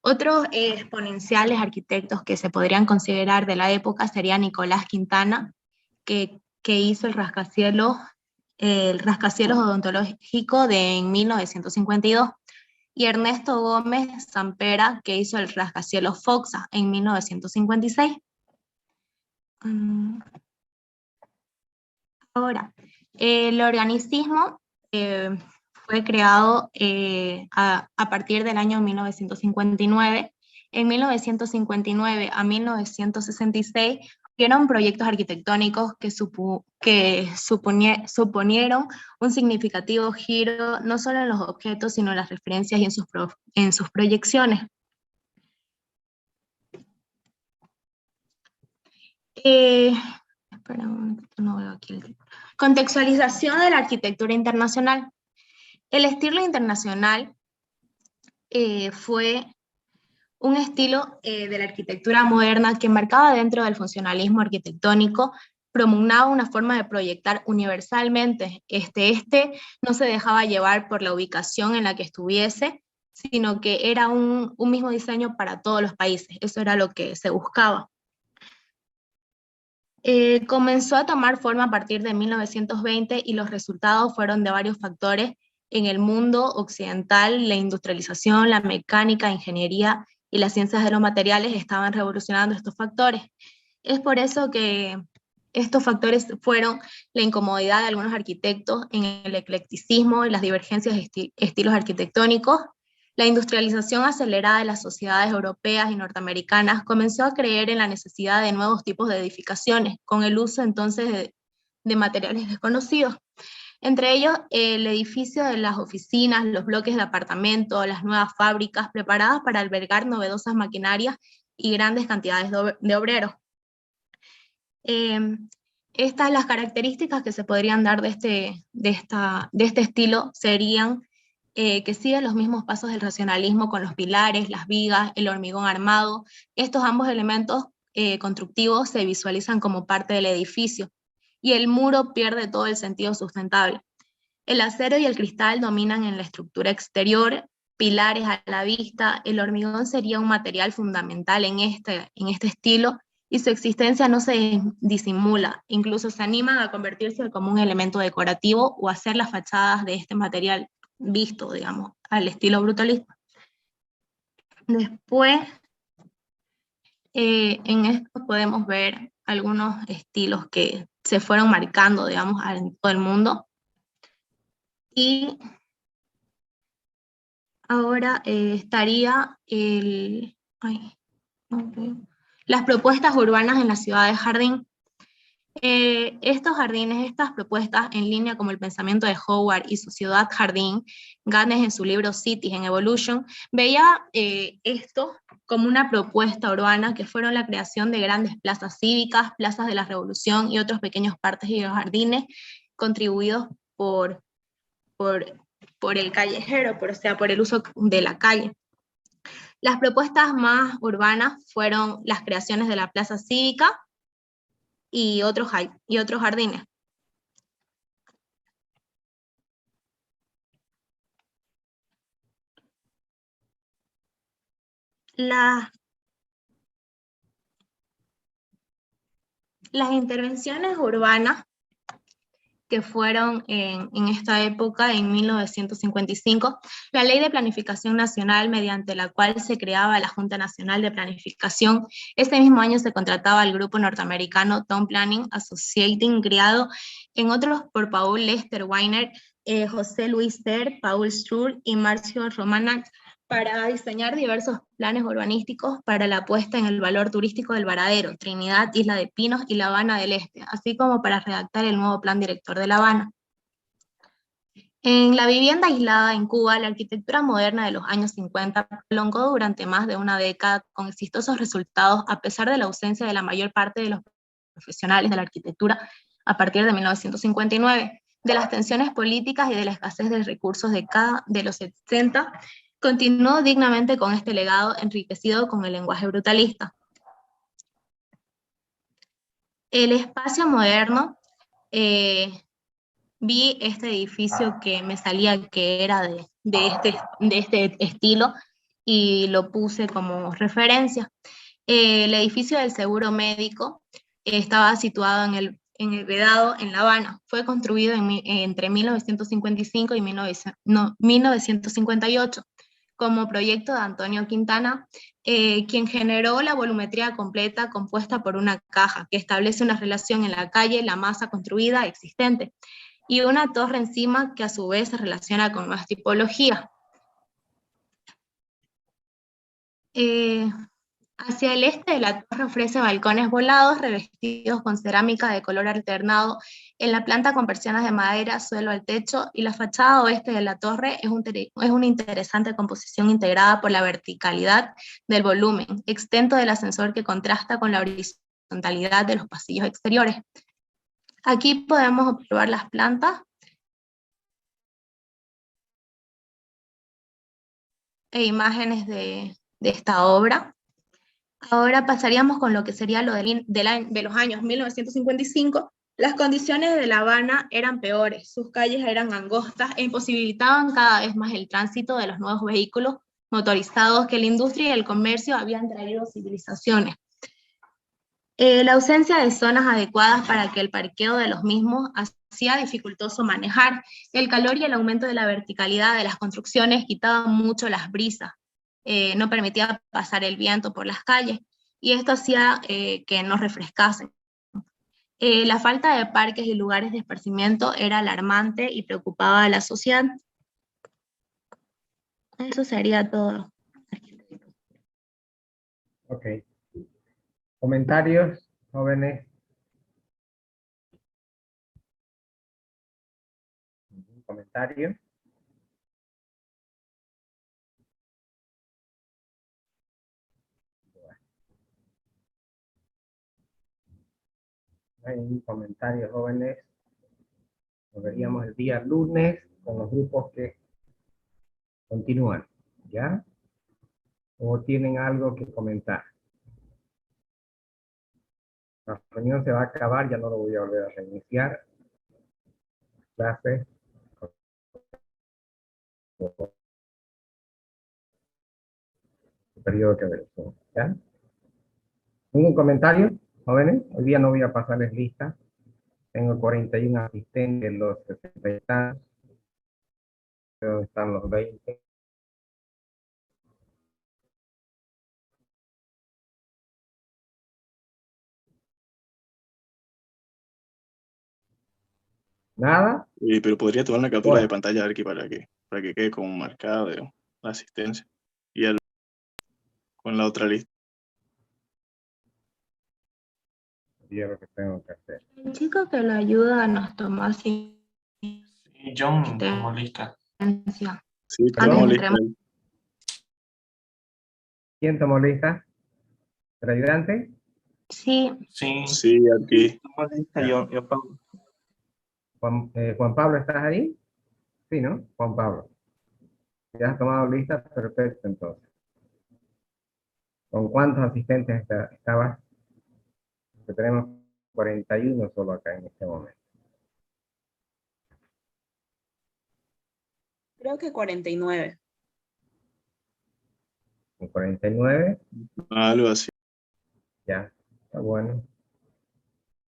Otros exponenciales arquitectos que se podrían considerar de la época sería Nicolás Quintana, que hizo el rascacielos odontológico en 1952, y Ernesto Gómez Sampera, que hizo el rascacielos Foxa en 1956. Ahora, el organicismo fue creado a partir del año 1959. En 1959 a 1966 hubieron proyectos arquitectónicos que suponieron un significativo giro no solo en los objetos, sino en las referencias y en sus proyecciones. Espera un momento, no veo aquí el título. Contextualización de la arquitectura internacional. El estilo internacional fue un estilo de la arquitectura moderna que marcaba dentro del funcionalismo arquitectónico, promugnaba una forma de proyectar universalmente. No se dejaba llevar por la ubicación en la que estuviese, sino que era un mismo diseño para todos los países. Eso era lo que se buscaba. Comenzó a tomar forma a partir de 1920 y los resultados fueron de varios factores. En el mundo occidental, la industrialización, la mecánica, ingeniería y las ciencias de los materiales estaban revolucionando estos factores. Es por eso que estos factores fueron la incomodidad de algunos arquitectos en el eclecticismo y las divergencias de estilos arquitectónicos. La industrialización acelerada de las sociedades europeas y norteamericanas comenzó a creer en la necesidad de nuevos tipos de edificaciones, con el uso entonces de materiales desconocidos. Entre ellos, el edificio de las oficinas, los bloques de apartamentos, las nuevas fábricas preparadas para albergar novedosas maquinarias y grandes cantidades de obreros. Las características que se podrían dar de este estilo serían que siguen los mismos pasos del racionalismo con los pilares, las vigas, el hormigón armado. Estos ambos elementos constructivos se visualizan como parte del edificio, y el muro pierde todo el sentido sustentable. El acero y el cristal dominan en la estructura exterior, pilares a la vista. El hormigón sería un material fundamental en este estilo, y su existencia no se disimula, incluso se animan a convertirse como un elemento decorativo o hacer las fachadas de este material visto, digamos, al estilo brutalista. Después, en esto podemos ver algunos estilos que se fueron marcando, digamos, en todo el mundo. Y ahora estaría las propuestas urbanas en la ciudad de Jardín. Estos jardines, estas propuestas en línea como el pensamiento de Howard y su ciudad jardín, Ganes en su libro Cities in Evolution, veía esto como una propuesta urbana que fueron la creación de grandes plazas cívicas, plazas de la revolución y otros pequeños parques y jardines contribuidos por el callejero, o sea, por el uso de la calle. Las propuestas más urbanas fueron las creaciones de la plaza cívica y otros jardines. Las intervenciones urbanas que fueron en esta época, en 1955, la Ley de Planificación Nacional, mediante la cual se creaba la Junta Nacional de Planificación. Ese mismo año se contrataba al grupo norteamericano Town Planning Associating, creado en otros por Paul Lester Weiner, José Luis Ter, Paul Stur y Marcio Romanach, para diseñar diversos planes urbanísticos para la puesta en el valor turístico del Varadero, Trinidad, Isla de Pinos y La Habana del Este, así como para redactar el nuevo plan director de La Habana. En la vivienda aislada en Cuba, la arquitectura moderna de los años 50 prolongó durante más de una década con exitosos resultados, a pesar de la ausencia de la mayor parte de los profesionales de la arquitectura a partir de 1959, de las tensiones políticas y de la escasez de recursos de los 60, continuó dignamente con este legado enriquecido con el lenguaje brutalista. El espacio moderno, vi este edificio que me salía que era de este estilo y lo puse como referencia. El edificio del Seguro Médico estaba situado en el Vedado, en La Habana. Fue construido entre 1955 y 1958 como proyecto de Antonio Quintana, quien generó la volumetría completa compuesta por una caja que establece una relación en la calle, la masa construida existente, y una torre encima que a su vez se relaciona con más tipología. Hacia el este, la torre ofrece balcones volados revestidos con cerámica de color alternado en la planta con persianas de madera, suelo al techo, y la fachada oeste de la torre es una interesante composición integrada por la verticalidad del volumen extenso del ascensor que contrasta con la horizontalidad de los pasillos exteriores. Aquí podemos observar las plantas e imágenes de esta obra. Ahora pasaríamos con lo que sería lo de los años 1955. Las condiciones de La Habana eran peores, sus calles eran angostas e imposibilitaban cada vez más el tránsito de los nuevos vehículos motorizados que la industria y el comercio habían traído civilizaciones. La ausencia de zonas adecuadas para que el parqueo de los mismos hacía dificultoso manejar. El calor y el aumento de la verticalidad de las construcciones quitaban mucho las brisas. No permitía pasar el viento por las calles, y esto hacía que no refrescasen. La falta de parques y lugares de esparcimiento era alarmante y preocupaba a la sociedad. Eso sería todo. Ok. ¿Comentarios, jóvenes? ¿Ningún comentario? No hay ningún comentario, jóvenes. Nos veríamos el día lunes con los grupos que continúan, ¿ya? ¿O tienen algo que comentar? La reunión se va a acabar, ya no lo voy a volver a reiniciar. Clase. Periodo que versión, ¿ya? ¿Ningún comentario, jóvenes? Hoy día no voy a pasarles lista. Tengo 41 asistentes, los 60 están. ¿Dónde están los 20? ¿Nada? Pero podría tomar una captura de Bueno. pantalla aquí para que quede como marcada la asistencia. Y con la otra lista. Yo lo que tengo que hacer. El chico que lo ayuda nos tomó asistencia. Sí, John tomó lista. Sí, Antes tomó de lista. entrar. ¿Quién tomó lista? ¿El ayudante? Sí. Sí. Sí, aquí. Tomó lista, yo Pablo. Juan Pablo, ¿estás ahí? Sí, ¿no? Juan Pablo. ¿Ya has tomado lista? Perfecto, entonces. ¿Con cuántos asistentes estabas? Porque tenemos 41 solo acá en este momento. Creo que 49. ¿Con 49? Algo así. Ya, está bueno.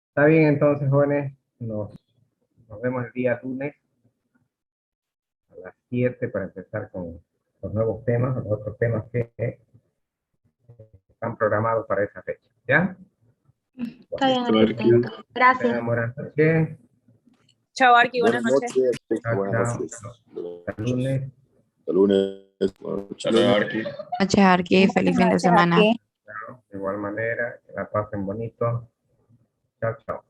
Está bien, entonces, jóvenes. Nos vemos el día lunes a las 7 para empezar con los nuevos temas, los otros temas que están programados para esa fecha. ¿Ya? Está bien, arquitecto. Gracias. Buenas noches. Chao, Arqui, buenas noches. Chao, Buenas chao. noches. Hasta el lunes. Hasta lunes. Hasta luego, Arqui. Noches, Arqui. Feliz fin de semana. Chao. De igual manera, que la pasen bonito. Chao, chao.